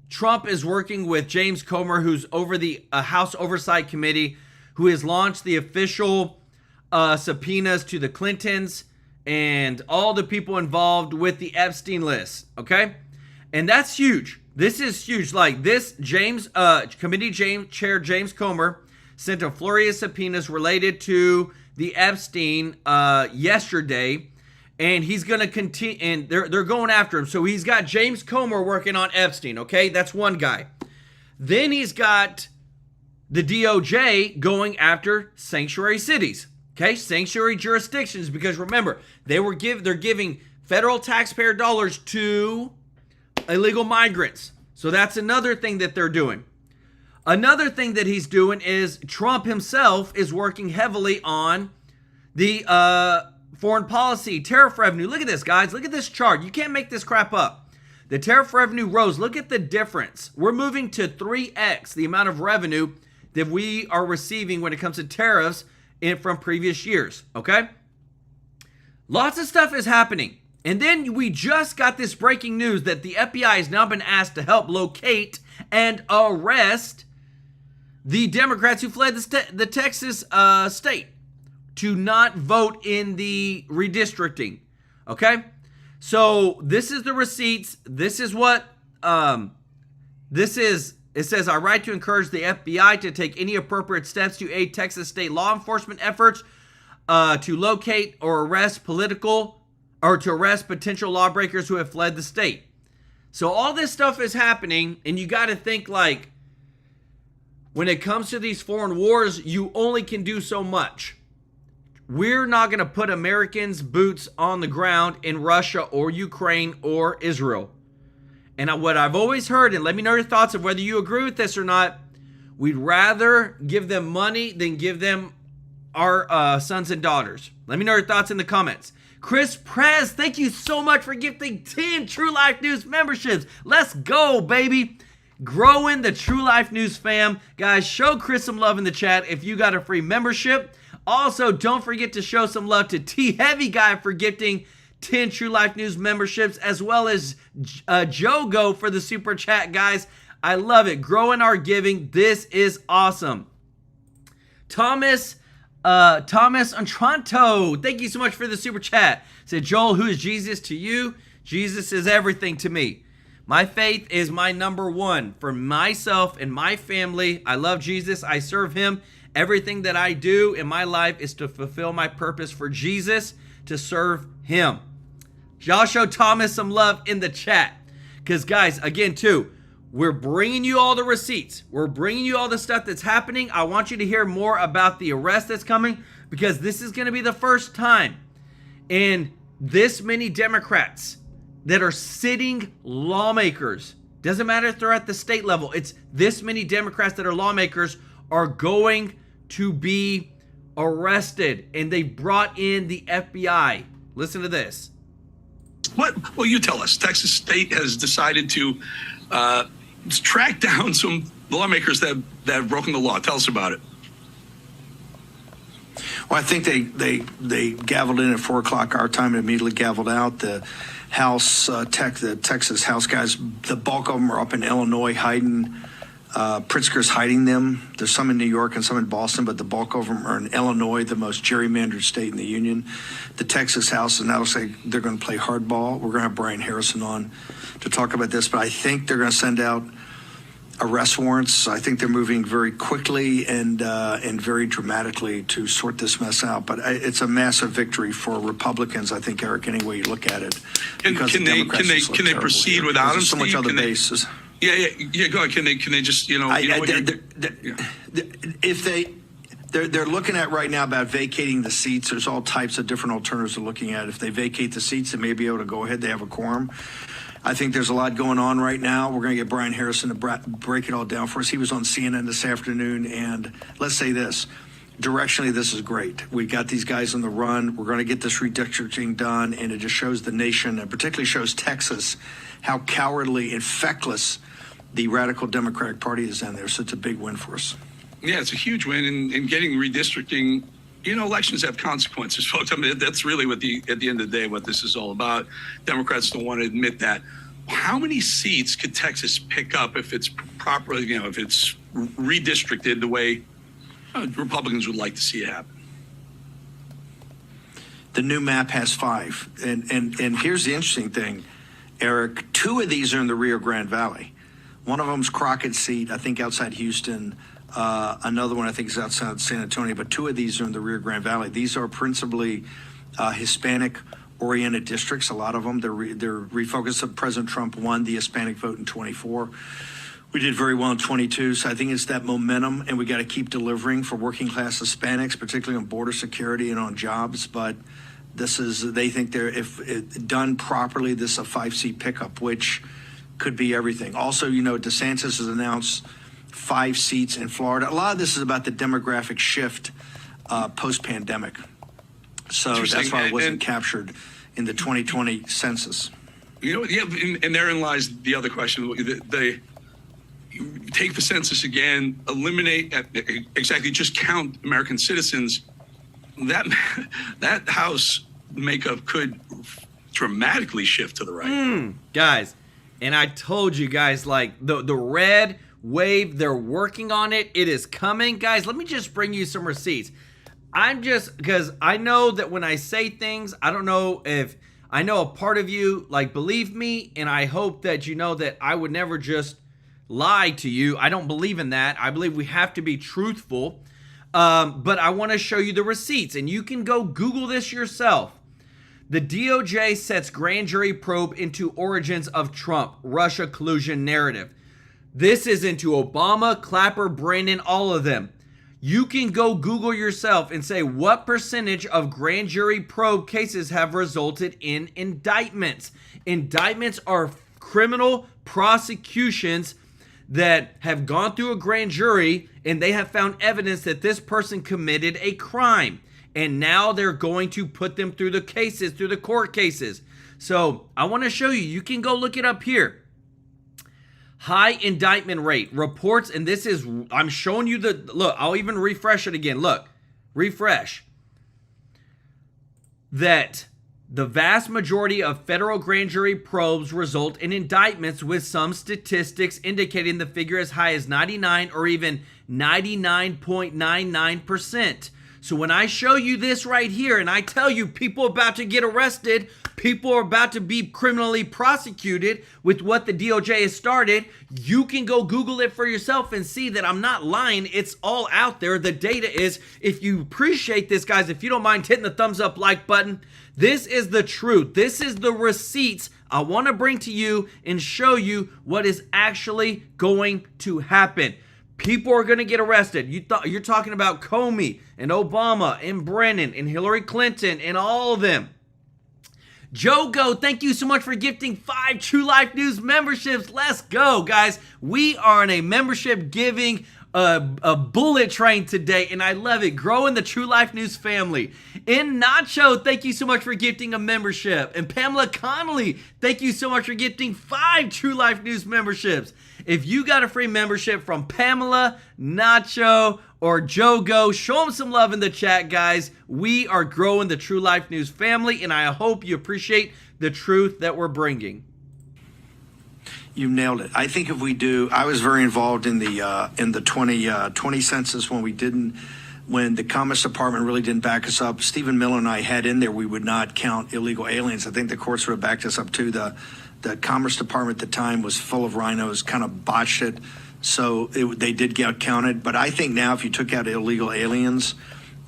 Trump is working with James Comer, who's over the House Oversight Committee, who has launched the official subpoenas to the Clintons and all the people involved with the Epstein list. Okay, and that's huge. This is huge. Like this, Committee Chair James Comer sent a flurry of subpoenas related to the Epstein yesterday. And he's going to continue, and they're going after him. So he's got James Comer working on Epstein, okay? That's one guy. Then he's got the DOJ going after sanctuary cities, okay? Sanctuary jurisdictions, because remember, they're giving federal taxpayer dollars to illegal migrants. So that's another thing that they're doing. Another thing that he's doing is Trump himself is working heavily on the foreign policy, tariff revenue. Look at this, guys. Look at this chart. You can't make this crap up. The tariff revenue rose. Look at the difference. We're moving to 3x the amount of revenue that we are receiving when it comes to tariffs from previous years, okay? Lots of stuff is happening. And then we just got this breaking news that the FBI has now been asked to help locate and arrest the Democrats who fled the Texas state to not vote in the redistricting. Okay? So this is the receipts. This is what this is. It says, I write to encourage the FBI to take any appropriate steps to aid Texas state law enforcement efforts to locate or arrest to arrest potential lawbreakers who have fled the state. So all this stuff is happening, and you got to think like, when it comes to these foreign wars, you only can do so much. We're not going to put Americans' boots on the ground in Russia or Ukraine or Israel. And what I've always heard, and let me know your thoughts of whether you agree with this or not, we'd rather give them money than give them our sons and daughters. Let me know your thoughts in the comments. Chris Prez, thank you so much for gifting 10 True Life News memberships. Let's go, baby. Growing the True Life News fam. Guys, show Chris some love in the chat if you got a free membership. Also, don't forget to show some love to T Heavy Guy for gifting 10 True Life News memberships, as well as Jogo for the super chat, guys. I love it. Growing our giving. This is awesome. Thomas Antranto, thank you so much for the super chat. Said, Joel, who is Jesus to you? Jesus is everything to me. My faith is my number one for myself and my family. I love Jesus. I serve him. Everything that I do in my life is to fulfill my purpose for Jesus, to serve him. Y'all show Thomas some love in the chat. Because, guys, again, too, we're bringing you all the receipts. We're bringing you all the stuff that's happening. I want you to hear more about the arrest that's coming, because this is going to be the first time in this many Democrats that are sitting lawmakers. Doesn't matter if they're at the state level. It's this many Democrats that are lawmakers are going to be arrested, and they brought in the FBI. Listen to this. What? Well, you tell us. Texas State has decided to track down some lawmakers that have broken the law. Tell us about it. Well, I think they gavelled in at 4 o'clock our time and immediately gavelled out. The House, the Texas House guys, the bulk of them are up in Illinois hiding. Pritzker's hiding them. There's some in New York and some in Boston, but the bulk of them are in Illinois, the most gerrymandered state in the union. The Texas House, and that'll say they're going to play hardball. We're going to have Brian Harrison on to talk about this, but I think they're going to send out arrest warrants. I think they're moving very quickly and very dramatically to sort this mess out. But it's a massive victory for Republicans, I think, Eric, any way you look at it. Can they proceed without him? So much other bases. Yeah. Go ahead. Can they just if they're looking at right now about vacating the seats. There's all types of different alternatives they're looking at. If they vacate the seats, they may be able to go ahead. They have a quorum. I think there's a lot going on right now. We're going to get Brian Harrison to break it all down for us. He was on CNN this afternoon, and let's say this. Directionally, this is great. We got these guys on the run. We're going to get this redistricting done, and it just shows the nation, and particularly shows Texas, how cowardly and feckless the radical Democratic Party is down there. So it's a big win for us. Yeah, it's a huge win in getting redistricting. Elections have consequences, folks. I mean, that's really what at the end of the day, what this is all about. Democrats don't want to admit that. How many seats could Texas pick up if it's properly, if it's redistricted the way Republicans would like to see it happen? The new map has 5. And here's the interesting thing, Eric. 2 of these are in the Rio Grande Valley. One of them's Crockett's seat, I think, outside Houston. Another one, I think, is outside San Antonio, but 2 of these are in the Rio Grande Valley. These are principally Hispanic-oriented districts, a lot of them. They're refocused. President Trump won the Hispanic vote in 24. We did very well in 22, so I think it's that momentum, and we got to keep delivering for working-class Hispanics, particularly on border security and on jobs, but they think if done properly, this is a 5-seat pickup, which could be everything. Also, DeSantis has announced 5 seats in Florida. A lot of this is about the demographic shift post-pandemic. So that's why it wasn't captured in the 2020 census. And therein lies the other question. They take the census again, eliminate, just count American citizens. That House makeup could dramatically shift to the right. Guys, and I told you guys, like, the red wave, they're working on it. It is coming. Guys, let me just bring you some receipts. Because I know that when I say things, I don't know if I know a part of you, believe me, and I hope that you know that I would never just lie to you. I don't believe in that. I believe we have to be truthful. But I want to show you the receipts, and you can go Google this yourself. The DOJ sets grand jury probe into origins of Trump, Russia collusion narrative. This is into Obama, Clapper, Brandon, all of them. You can go Google yourself and say what percentage of grand jury probe cases have resulted in indictments. Indictments are criminal prosecutions that have gone through a grand jury and they have found evidence that this person committed a crime. And now they're going to put them through the cases, through the court cases. So I want to show you. You can go look it up here. High indictment rate reports, and this is, I'm showing you look, I'll even refresh it again. Look, refresh. That the vast majority of federal grand jury probes result in indictments, with some statistics indicating the figure as high as 99 or even 99.99%. So when I show you this right here and I tell you people are about to get arrested, people are about to be criminally prosecuted with what the DOJ has started, you can go Google it for yourself and see that I'm not lying. It's all out there. The data is. If you appreciate this, guys, if you don't mind hitting the thumbs up like button, this is the truth. This is the receipts I want to bring to you and show you what is actually going to happen. People are going to get arrested. You're talking about Comey and Obama and Brennan and Hillary Clinton and all of them. Jogo, thank you so much for gifting 5 TrueLife News memberships. Let's go, guys. We are in a membership giving a bullet train today, and I love it. Growing the TrueLife News family. And Nacho, thank you so much for gifting a membership. And Pamela Connolly, thank you so much for gifting 5 True Life News memberships. If you got a free membership from Pamela, Nacho, or Jogo, show them some love in the chat, guys. We are growing the True Life News family, and I hope you appreciate the truth that we're bringing. You nailed it. I think if we do, I was very involved in the 2020 census when the Commerce Department really didn't back us up. Stephen Miller and I had in there we would not count illegal aliens. I think the courts would have backed us up too. The Commerce Department at the time was full of rhinos, kind of botched it. So they did get counted. But I think now if you took out illegal aliens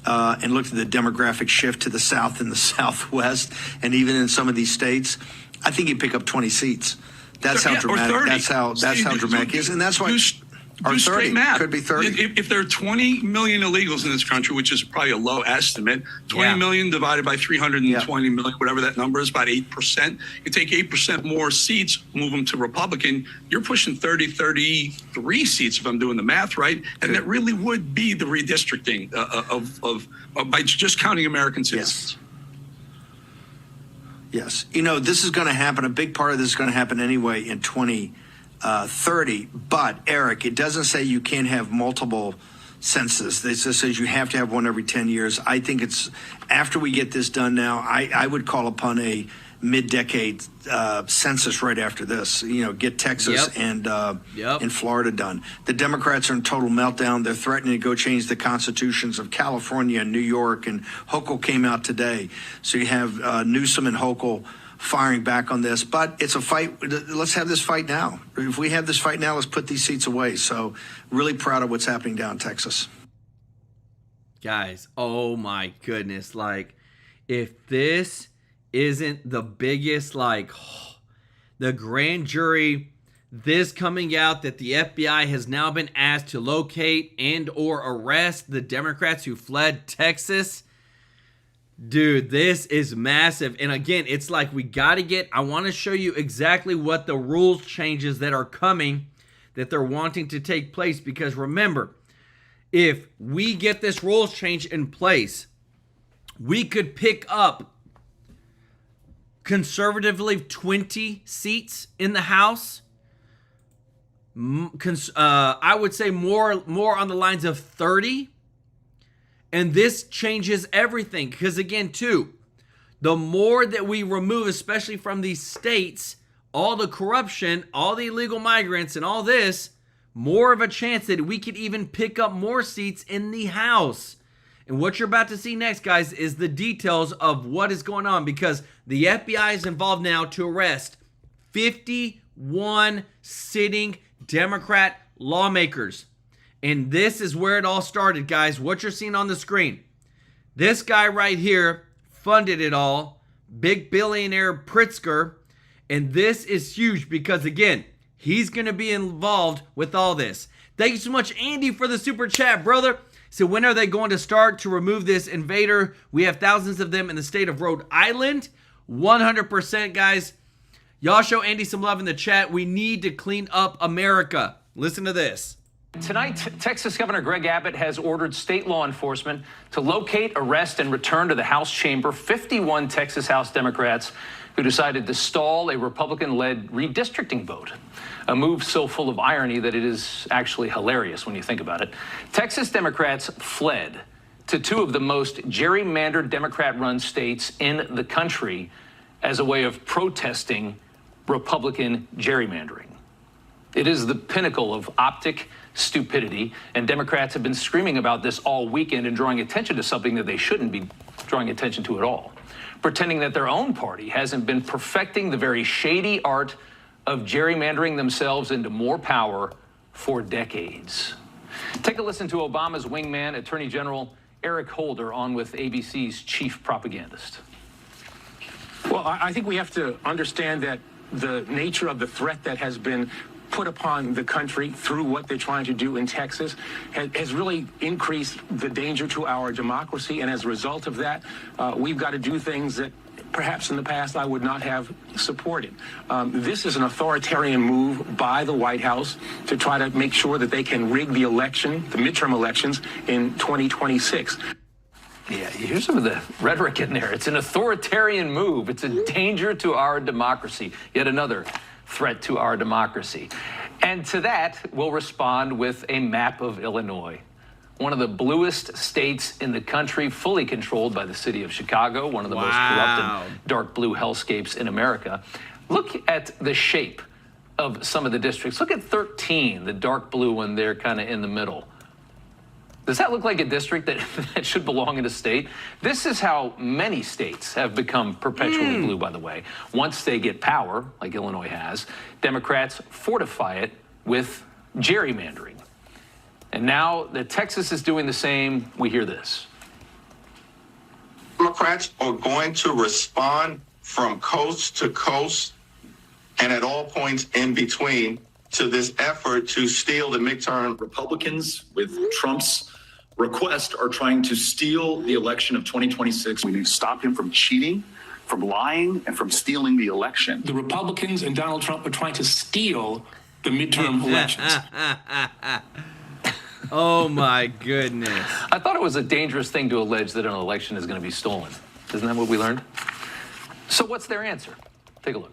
and looked at the demographic shift to the South and the Southwest, and even in some of these states, I think you'd pick up 20 seats. That's how dramatic. That's how dramatic it is, and that's why. Or 30, math. Could be 30. If there are 20 million illegals in this country, which is probably a low estimate, 20 million divided by 320 million, whatever that number is, about 8%. You take 8% more seats, move them to Republican, you're pushing 33 seats, if I'm doing the math right. And that really would be the redistricting of by just counting American citizens. Yes. You know, this is going to happen. A big part of this is going to happen anyway in 2030. But, Eric, it doesn't say you can't have multiple census. It just says you have to have one every 10 years. I think it's after we get this done now, I would call upon a mid-decade census right after this. You know, get Texas and Florida done. The Democrats are in total meltdown. They're threatening to go change the constitutions of California and New York, and Hochul came out today. So you have Newsom and Hochul firing back on this. But it's a fight. Let's have this fight now. If we have this fight now, let's put these seats away. So really proud of what's happening down in Texas. Guys, oh my goodness. Like, if this isn't the biggest, like, the grand jury, this coming out that the FBI has now been asked to locate and or arrest the Democrats who fled Texas. Dude, this is massive. And again, it's like we got to get, I want to show you exactly what the rules changes that are coming, that they're wanting to take place. Because remember, if we get this rules change in place, we could pick up conservatively 20 seats in the House. I would say more on the lines of 30. And this changes everything. Because again, too, the more that we remove, especially from these states, all the corruption, all the illegal migrants and all this, more of a chance that we could even pick up more seats in the House. And what you're about to see next, guys, is the details of what is going on, because the FBI is involved now to arrest 51 sitting Democrat lawmakers. And this is where it all started, guys. What you're seeing on the screen. This guy right here funded it all. Big billionaire Pritzker. And this is huge because, again, he's going to be involved with all this. Thank you so much, Andy, for the super chat, brother. So when are they going to start to remove this invader? We have thousands of them in the state of Rhode Island. 100%, guys. Y'all show Andy some love in the chat. We need to clean up America. Listen to this. Tonight, Texas Governor Greg Abbott has ordered state law enforcement to locate, arrest, and return to the House chamber 51 Texas House Democrats who decided to stall a Republican-led redistricting vote. A move so full of irony that it is actually hilarious when you think about it. Texas Democrats fled to 2 of the most gerrymandered Democrat-run states in the country as a way of protesting Republican gerrymandering. It is the pinnacle of optic stupidity, and Democrats have been screaming about this all weekend and drawing attention to something that they shouldn't be drawing attention to at all, pretending that their own party hasn't been perfecting the very shady art of gerrymandering themselves into more power for decades. Take a listen to Obama's wingman, Attorney General Eric Holder, on with ABC's chief propagandist. Well, I think we have to understand that the nature of the threat that has been put upon the country through what they're trying to do in Texas has really increased the danger to our democracy. And as a result of that, we've got to do things that perhaps in the past I would not have supported. This is an authoritarian move by the White House to try to make sure that they can rig the election, the midterm elections in 2026. Yeah, here's some of the rhetoric in there. It's an authoritarian move. It's a danger to our democracy. Yet another threat to our democracy. And to that, we'll respond with a map of Illinois, one of the bluest states in the country, fully controlled by the city of Chicago, one of the most corrupt and dark blue hellscapes in America. Look at the shape of some of the districts. Look at 13, the dark blue one there kind of in the middle. Does that look like a district that should belong in a state? This is how many states have become perpetually blue, by the way. Once they get power, like Illinois has, Democrats fortify it with gerrymandering. And now that Texas is doing the same, we hear this. Democrats are going to respond from coast to coast and at all points in between to this effort to steal the midterm. Republicans, with Trump's request, are trying to steal the election of 2026. We need to stop him from cheating, from lying, and from stealing the election. The Republicans and Donald Trump are trying to steal the midterm elections. Oh my goodness. I thought it was a dangerous thing to allege that an election is going to be stolen. Isn't that what we learned? So what's their answer? Take a look.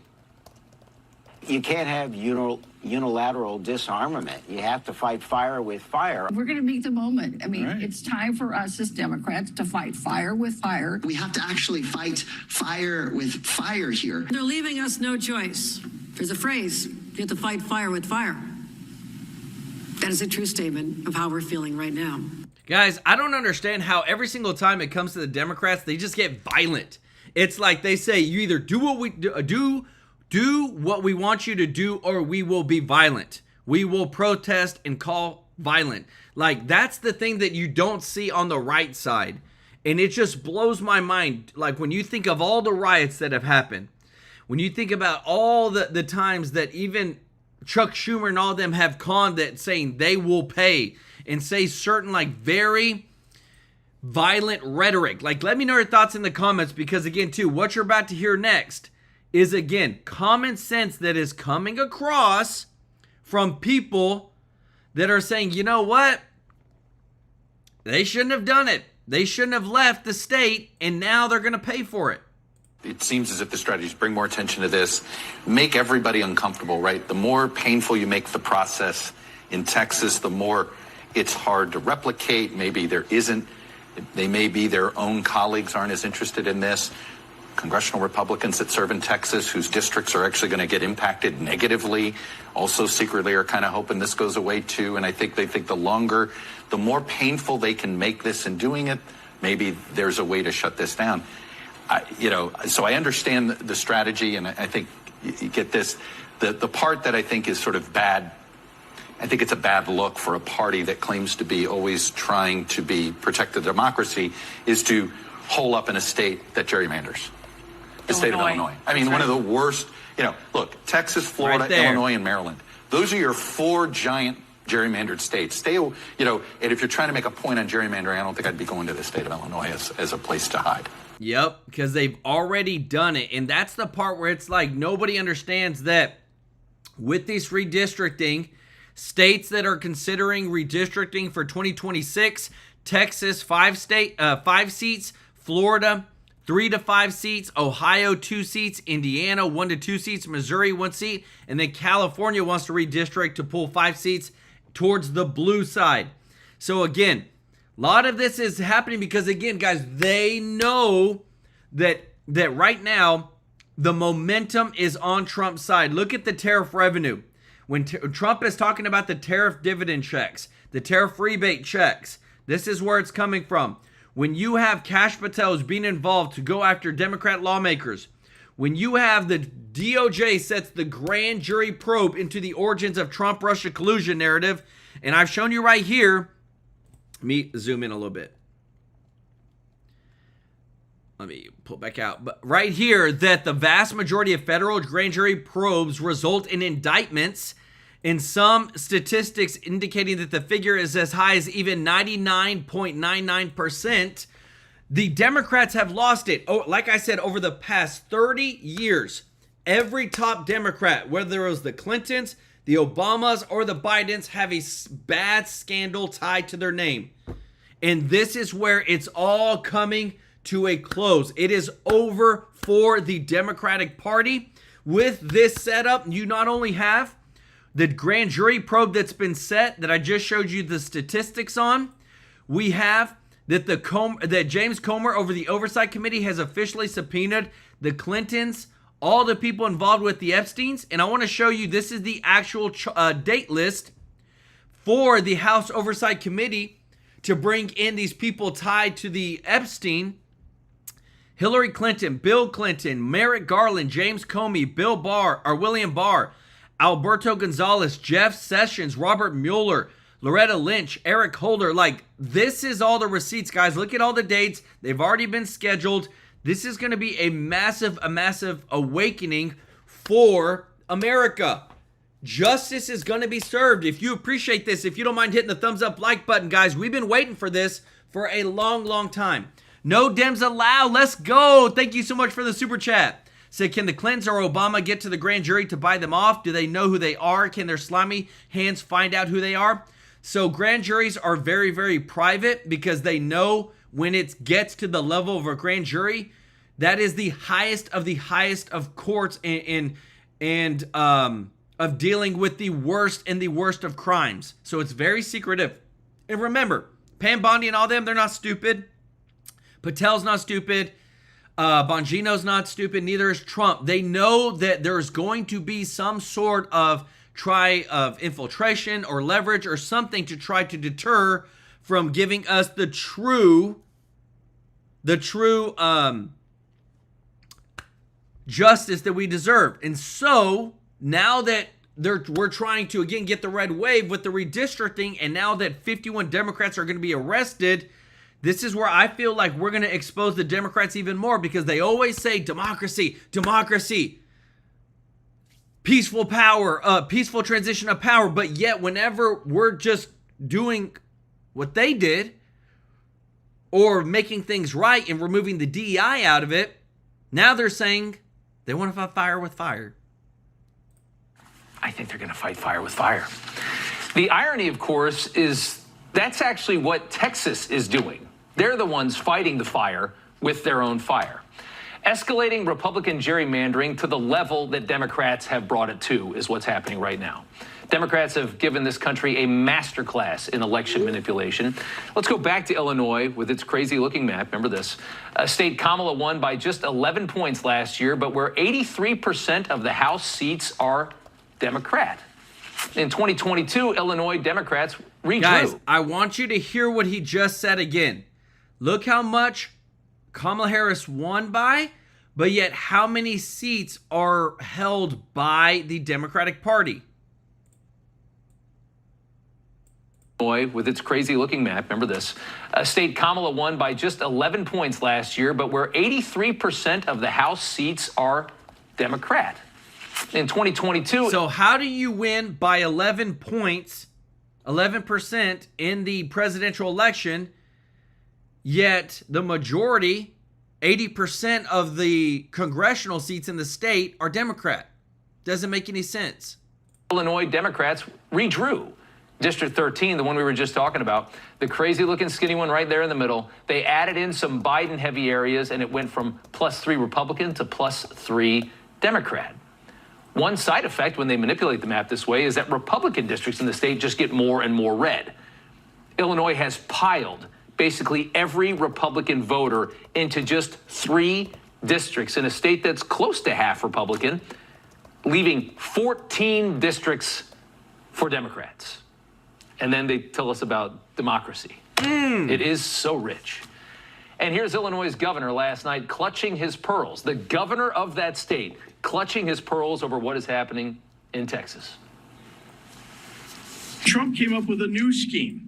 You can't have unilateral disarmament. You have to fight fire with fire. We're going to meet the moment. I mean, it's time for us as Democrats to fight fire with fire. We have to actually fight fire with fire here. They're leaving us no choice. There's a phrase, you have to fight fire with fire. That is a true statement of how we're feeling right now. Guys, I don't understand how every single time it comes to the Democrats, they just get violent. It's like they say, you either do what we do what we want you to do, or we will be violent. We will protest and call violent. Like, that's the thing that you don't see on the right side. And it just blows my mind. Like, when you think of all the riots that have happened, when you think about all the times that even Chuck Schumer and all of them have conned that, saying they will pay and say certain like very violent rhetoric. Like, let me know your thoughts in the comments, because again, too, what you're about to hear next is, again, common sense that is coming across from people that are saying, you know what? They shouldn't have done it. They shouldn't have left the state, and now they're going to pay for it. It seems as if the strategy is bring more attention to this, make everybody uncomfortable, right? The more painful you make the process in Texas, the more it's hard to replicate. Maybe there isn't. They may be their own colleagues aren't as interested in this. Congressional Republicans that serve in Texas, whose districts are actually going to get impacted negatively, also secretly are kind of hoping this goes away too. And I think they think the more painful they can make this in doing it, maybe there's a way to shut this down. So I understand the strategy, and I think you get this. The part that I think is sort of bad, I think it's a bad look for a party that claims to be always trying to protect the democracy, is to hole up in a state that gerrymanders. The state of Illinois. I mean, one of the worst, look, Texas, Florida, Right there. Illinois, and Maryland. Those are your 4 giant gerrymandered states. And if you're trying to make a point on gerrymandering, I don't think I'd be going to the state of Illinois as a place to hide. Yep, because they've already done it. And that's the part where it's like nobody understands that with this redistricting, states that are considering redistricting for 2026, Texas 5 seats, Florida 3 to 5 seats, Ohio 2 seats, Indiana 1 to 2 seats, Missouri 1 seat, and then California wants to redistrict to pull 5 seats towards the blue side. So again, a lot of this is happening because, again, guys, they know that right now the momentum is on Trump's side. Look at the tariff revenue. When Trump is talking about the tariff dividend checks, the tariff rebate checks, this is where it's coming from. When you have Kash Patel being involved to go after Democrat lawmakers, when you have the DOJ sets the grand jury probe into the origins of Trump-Russia collusion narrative, and I've shown you right here, let me zoom in a little bit. Let me pull back out. But right here, that the vast majority of federal grand jury probes result in indictments, in some statistics indicating that the figure is as high as even 99.99%. The Democrats have lost it. Oh, like I said, over the past 30 years, every top Democrat, whether it was the Clintons, the Obamas, or the Bidens, have a bad scandal tied to their name. And this is where it's all coming to a close. It is over for the Democratic Party. With this setup, you not only have the grand jury probe that's been set that I just showed you the statistics on, we have that James Comer over the Oversight Committee has officially subpoenaed the Clintons, all the people involved with the Epsteins. And I want to show you, this is the actual date list for the House Oversight Committee to bring in these people tied to the Epstein. Hillary Clinton, Bill Clinton, Merrick Garland, James Comey, William Barr, Alberto Gonzalez, Jeff Sessions, Robert Mueller, Loretta Lynch, Eric Holder. Like, this is all the receipts, guys. Look at all the dates. They've already been scheduled. This is going to be a massive awakening for America. Justice is going to be served. If you appreciate this, if you don't mind hitting the thumbs up like button, guys, we've been waiting for this for a long time. No Dems allowed. Let's go. Thank you so much for the super chat. Said, can the Clintons or Obama get to the grand jury to buy them off? Do they know who they are? Can their slimy hands find out who they are? So grand juries are very private because they know when it gets to the level of a grand jury, that is the highest of courts and of dealing with the worst of crimes. So it's very secretive. And remember, Pam Bondi and all them, they're not stupid. Patel's not stupid. Bongino's not stupid. Neither is Trump. They know that there's going to be some sort of infiltration or leverage or something to try to deter from giving us the true justice that we deserve. And so now that we're trying to again get the red wave with the redistricting, and now that 51 Democrats are going to be arrested, this is where I feel like we're going to expose the Democrats even more, because they always say democracy, peaceful power, peaceful transition of power. But yet whenever we're just doing what they did or making things right and removing the DEI out of it, now they're saying they want to fight fire with fire. I think they're going to fight fire with fire. The irony, of course, is that's actually what Texas is doing. They're the ones fighting the fire with their own fire. Escalating Republican gerrymandering to the level that Democrats have brought it to is what's happening right now. Democrats have given this country a masterclass in election manipulation. Let's go back to Illinois with its crazy-looking map. Remember this. A state Kamala won by just 11 points last year, but where 83% of the House seats are Democrat. In 2022, Illinois Democrats redrew. Guys, I want you to hear what he just said again. Look how much Kamala Harris won by, but yet how many seats are held by the Democratic Party. With its crazy-looking map, remember this. A state Kamala won by just 11 points last year, but where 83% of the House seats are Democrat. In 2022... So how do you win by 11 points, 11% in the presidential election, yet the majority, 80% of the congressional seats in the state are Democrat? Doesn't make any sense. Illinois Democrats redrew. District 13, the one we were just talking about, the crazy-looking skinny one right there in the middle, they added in some Biden-heavy areas, and it went from +3 Republican to +3 Democrat. One side effect when they manipulate the map this way is that Republican districts in the state just get more and more red. Illinois has piled basically every Republican voter into just 3 districts in a state that's close to half Republican, leaving 14 districts for Democrats. And then they tell us about democracy. It is so rich. And here's Illinois' governor last night clutching his pearls. The governor of that state clutching his pearls over what is happening in Texas. Trump came up with a new scheme,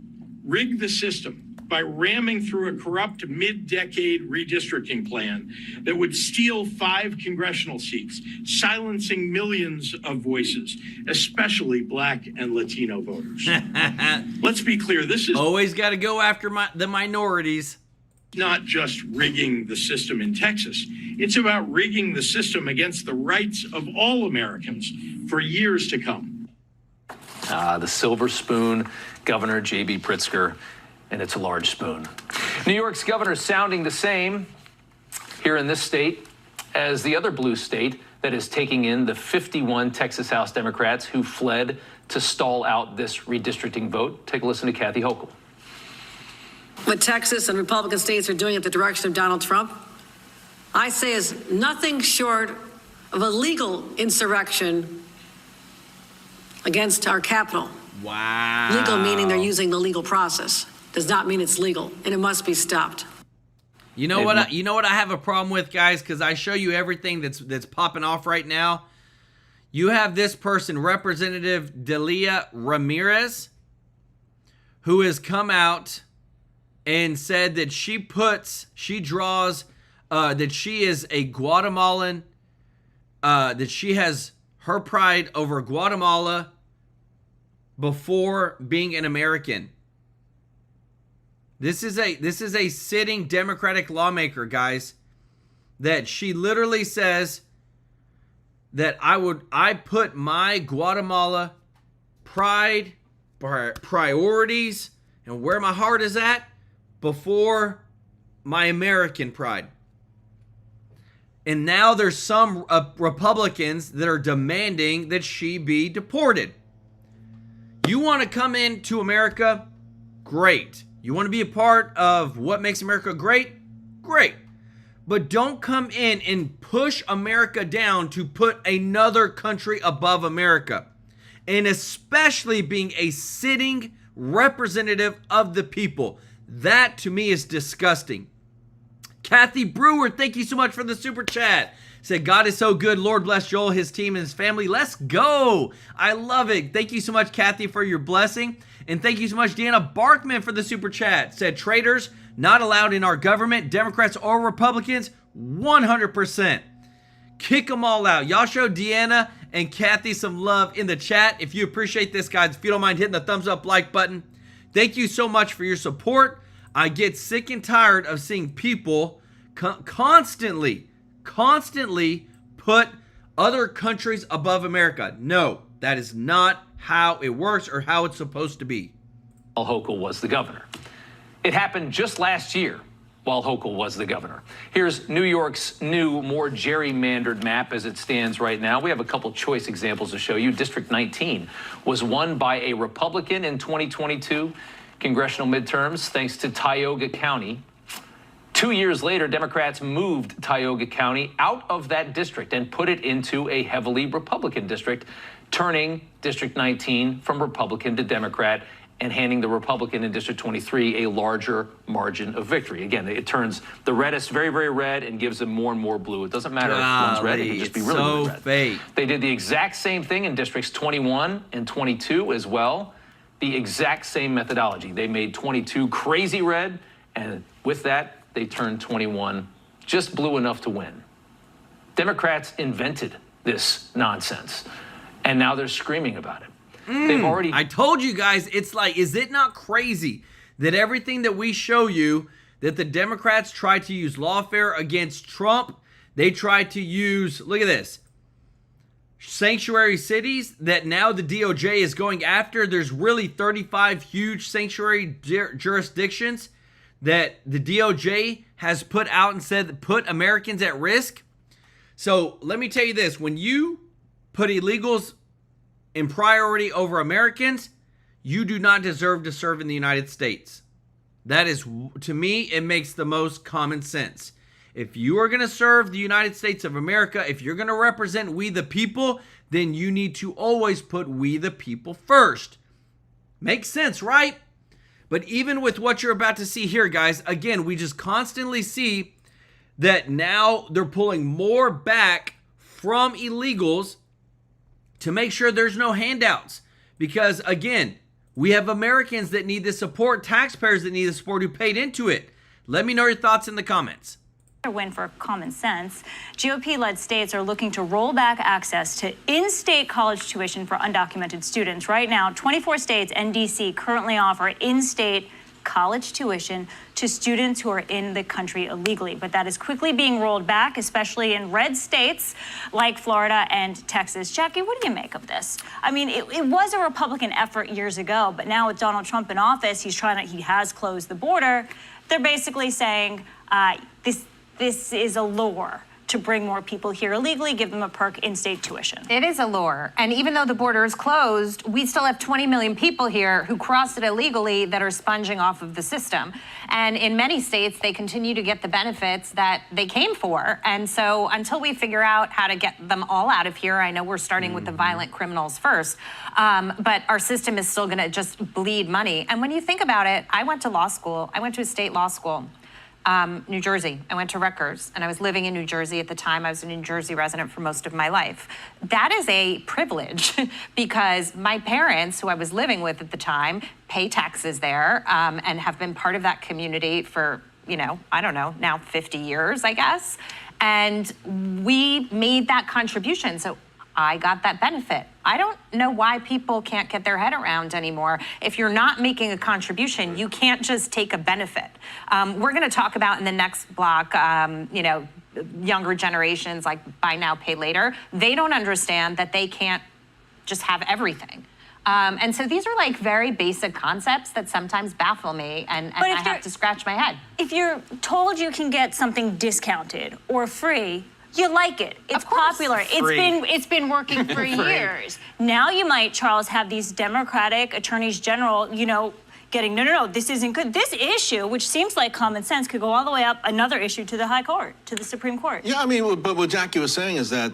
rig the system, by ramming through a corrupt mid-decade redistricting plan that would steal 5 congressional seats, silencing millions of voices, especially Black and Latino voters. Let's be clear, this is always got to go after the minorities. Not just rigging the system in Texas. It's about rigging the system against the rights of all Americans for years to come. The silver spoon, Governor J.B. Pritzker. and it's a large spoon. New York's governor sounding the same here in this state as the other blue state that is taking in the 51 Texas House Democrats who fled to stall out this redistricting vote. Take a listen to Kathy Hochul. What Texas and Republican states are doing at the direction of Donald Trump, I say is nothing short of a legal insurrection against our capital. Wow. Legal meaning they're using the legal process. Does not mean it's legal, and it must be stopped. You know what? You know what I have a problem with, guys, because I show you everything that's popping off right now. You have this person, Representative Delia Ramirez, who has come out and said that she draws that she is a Guatemalan, that she has her pride over Guatemala before being an American. This is a sitting Democratic lawmaker, guys, that she literally says that I put my Guatemala pride, priorities, and where my heart is at before my American pride. And now there's some Republicans that are demanding that she be deported. You want to come into America? Great. You want to be a part of what makes America great? Great. But don't come in and push America down to put another country above America. And especially being a sitting representative of the people. That to me is disgusting. Kathy Brewer, thank you so much for the super chat. Said, God is so good. Lord bless Joel, his team, and his family. Let's go. I love it. Thank you so much, Kathy, for your blessing. And thank you so much, Deanna Barkman, for the super chat. Said, traitors not allowed in our government, Democrats or Republicans, 100%. Kick them all out. Y'all show Deanna and Kathy some love in the chat. If you appreciate this, guys, if you don't mind hitting the thumbs up like button. Thank you so much for your support. I get sick and tired of seeing people constantly put other countries above America. No, that is not how it works or how it's supposed to be. While Hochul was the governor. It happened just last year while Hochul was the governor. Here's New York's new, more gerrymandered map as it stands right now. We have a couple choice examples to show you. District 19 was won by a Republican in 2022 congressional midterms thanks to Tioga County. 2 years later, Democrats moved Tioga County out of that district and put it into a heavily Republican district, turning District 19 from Republican to Democrat and handing the Republican in District 23 a larger margin of victory. Again, it turns the reddest very, very red and gives them more and more blue. It doesn't matter if one's red, it can just be really, really red. Fake. They did the exact same thing in Districts 21 and 22 as well. The exact same methodology. They made 22 crazy red, and with that, they turned 21 just blue enough to win. Democrats invented this nonsense, and now they're screaming about it. They've already... I told you guys, it's like, is it not crazy that everything that we show you, that the Democrats try to use lawfare against Trump, they try to use, look at this, sanctuary cities that now the DOJ is going after. There's really 35 huge sanctuary jurisdictions that the DOJ has put out and said that put Americans at risk. So let me tell you this, when you put illegals in priority over Americans, you do not deserve to serve in the United States. That is, to me, it makes the most common sense. If you are going to serve the United States of America, if you're going to represent we the people, then you need to always put we the people first. Makes sense, right? But even with what you're about to see here, guys, again, we just constantly see that now they're pulling more back from illegals to make sure there's no handouts. Because, again, we have Americans that need the support, taxpayers that need the support who paid into it. Let me know your thoughts in the comments. A win for common sense. GOP-led states are looking to roll back access to in-state college tuition for undocumented students. Right now, 24 states and D.C. currently offer in-state college tuition to students who are in the country illegally. But that is quickly being rolled back, especially in red states like Florida and Texas. Jackie, what do you make of this? I mean, it was a Republican effort years ago, but now with Donald Trump in office, he has closed the border. They're basically saying this is a lure to bring more people here illegally, give them a perk in-state tuition. It is a lure. And even though the border is closed, we still have 20 million people here who crossed it illegally that are sponging off of the system. And in many states, they continue to get the benefits that they came for. And so until we figure out how to get them all out of here, I know we're starting with the violent criminals first, but our system is still gonna just bleed money. And when you think about it, I went to law school. I went to a state law school. New Jersey. I went to Rutgers, and I was living in New Jersey at the time. I was a New Jersey resident for most of my life. That is a privilege because my parents, who I was living with at the time, pay taxes there and have been part of that community for, I don't know, now 50 years, I guess. And we made that contribution. So I got that benefit. I don't know why people can't get their head around anymore. If you're not making a contribution, you can't just take a benefit. We're going to talk about in the next block, younger generations like buy now, pay later. They don't understand that they can't just have everything. And so these are like very basic concepts that sometimes baffle me, and I have to scratch my head. If you're told you can get something discounted or free, you like it. It's popular. It's been working for years. Now you might, Charles, have these Democratic attorneys general, getting, no, this isn't good. This issue, which seems like common sense, could go all the way up another issue to the high court, to the Supreme Court. Yeah, I mean, but what Jackie was saying is that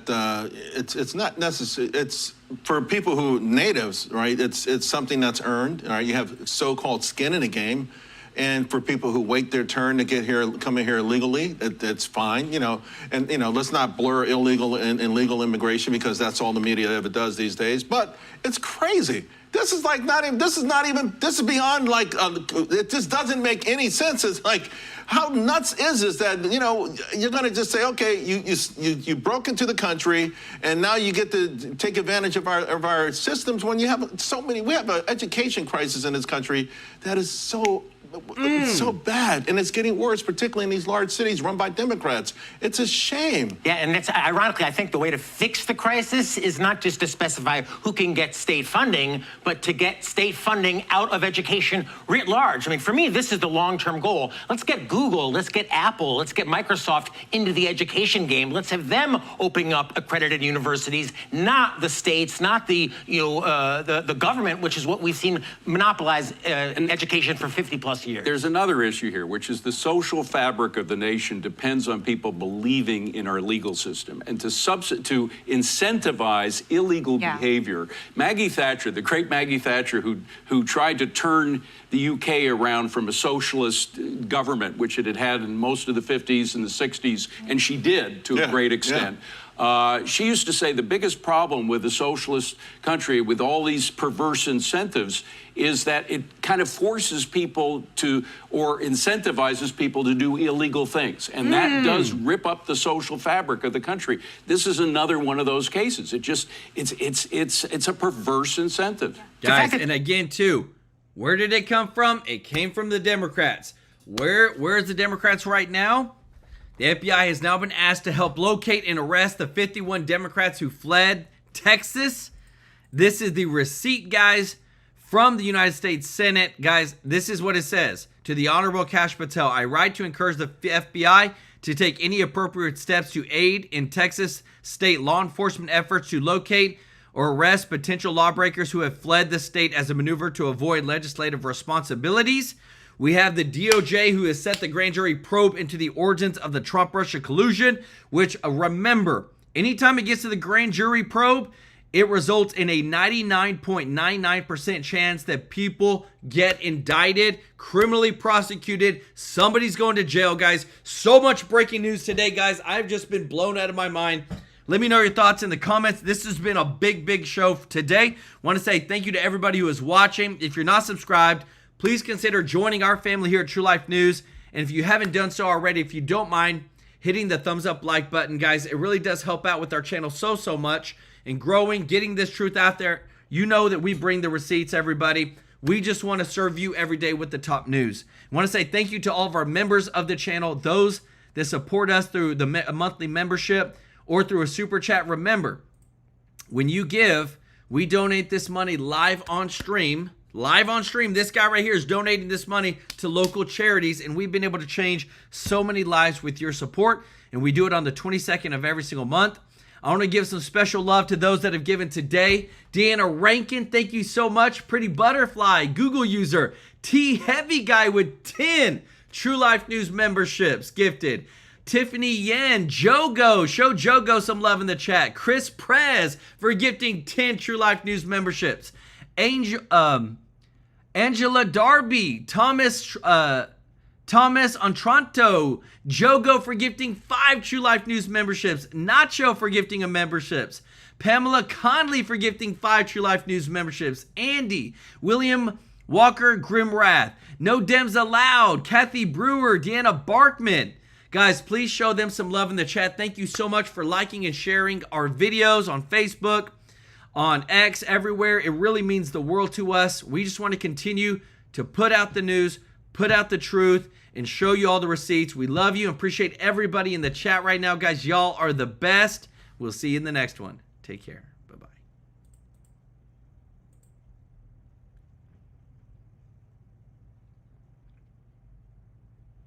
it's not necessary. It's for people who natives, right? It's something that's earned. Right? You have so-called skin in the game. And for people who wait their turn to get here, come in here illegally, that's fine, And let's not blur illegal and legal immigration because that's all the media ever does these days. But it's crazy. This is like not even. This is beyond like. It just doesn't make any sense. It's like, how nuts is this that you're going to just say, okay, you broke into the country and now you get to take advantage of our systems when you have so many. We have an education crisis in this country that is so bad, and it's getting worse, particularly in these large cities run by Democrats. It's a shame. Yeah, and it's ironically, I think the way to fix the crisis is not just to specify who can get state funding, but to get state funding out of education writ large. I mean, for me, this is the long-term goal. Let's get Google, let's get Apple, let's get Microsoft into the education game. Let's have them opening up accredited universities, not the states, not the the government, which is what we've seen monopolize education for 50+ years. There's another issue here, which is the social fabric of the nation depends on people believing in our legal system. And to incentivize illegal behavior, Maggie Thatcher, the great Maggie Thatcher, who tried to turn the UK around from a socialist government, which it had had in most of the 50s and the 60s, and she did to a great extent. She used to say the biggest problem with a socialist country with all these perverse incentives is that it kind of forces people to, or incentivizes people to do illegal things. And that does rip up the social fabric of the country. This is another one of those cases. It's a perverse incentive. Guys, and again, too, where did it come from? It came from the Democrats. Where's the Democrats right now? The FBI has now been asked to help locate and arrest the 51 Democrats who fled Texas. This is the receipt, guys, from the United States Senate. Guys, this is what it says. To the Honorable Kash Patel, I write to encourage the FBI to take any appropriate steps to aid in Texas state law enforcement efforts to locate or arrest potential lawbreakers who have fled the state as a maneuver to avoid legislative responsibilities. We have the DOJ who has set the grand jury probe into the origins of the Trump-Russia collusion, which, remember, anytime it gets to the grand jury probe, it results in a 99.99% chance that people get indicted, criminally prosecuted. Somebody's going to jail, guys. So much breaking news today, guys. I've just been blown out of my mind. Let me know your thoughts in the comments. This has been a big show today. Want to say thank you to everybody who is watching. If you're not subscribed, please consider joining our family here at TrueLife News. And if you haven't done so already, if you don't mind hitting the thumbs up like button, guys, it really does help out with our channel so much and growing, getting this truth out there. You know that we bring the receipts, everybody. We just want to serve you every day with the top news. I want to say thank you to all of our members of the channel, those that support us through the monthly membership or through a super chat. Remember, when you give, we donate this money live on stream. Live on stream, this guy right here is donating this money to local charities, and we've been able to change so many lives with your support, and we do it on the 22nd of every single month. I want to give some special love to those that have given today. Deanna Rankin, thank you so much. Pretty Butterfly, Google user. T Heavy Guy with 10 TrueLife News memberships gifted. Tiffany Yen, Jogo, show Jogo some love in the chat. Chris Prez for gifting 10 TrueLife News memberships. Angela Darby, Thomas Ontranto, Jogo for gifting 5 TrueLife News memberships, Nacho for gifting a memberships, Pamela Conley for gifting 5 TrueLife News memberships, Andy, William Walker Grimrath, No Dems Allowed, Kathy Brewer, Deanna Barkman. Guys, please show them some love in the chat. Thank you so much for liking and sharing our videos on Facebook, on X, everywhere. It really means the world to us. We just want to continue to put out the news, put out the truth, and show you all the receipts. We love you and appreciate everybody in the chat right now. Guys, y'all are the best. We'll see you in the next one. Take care.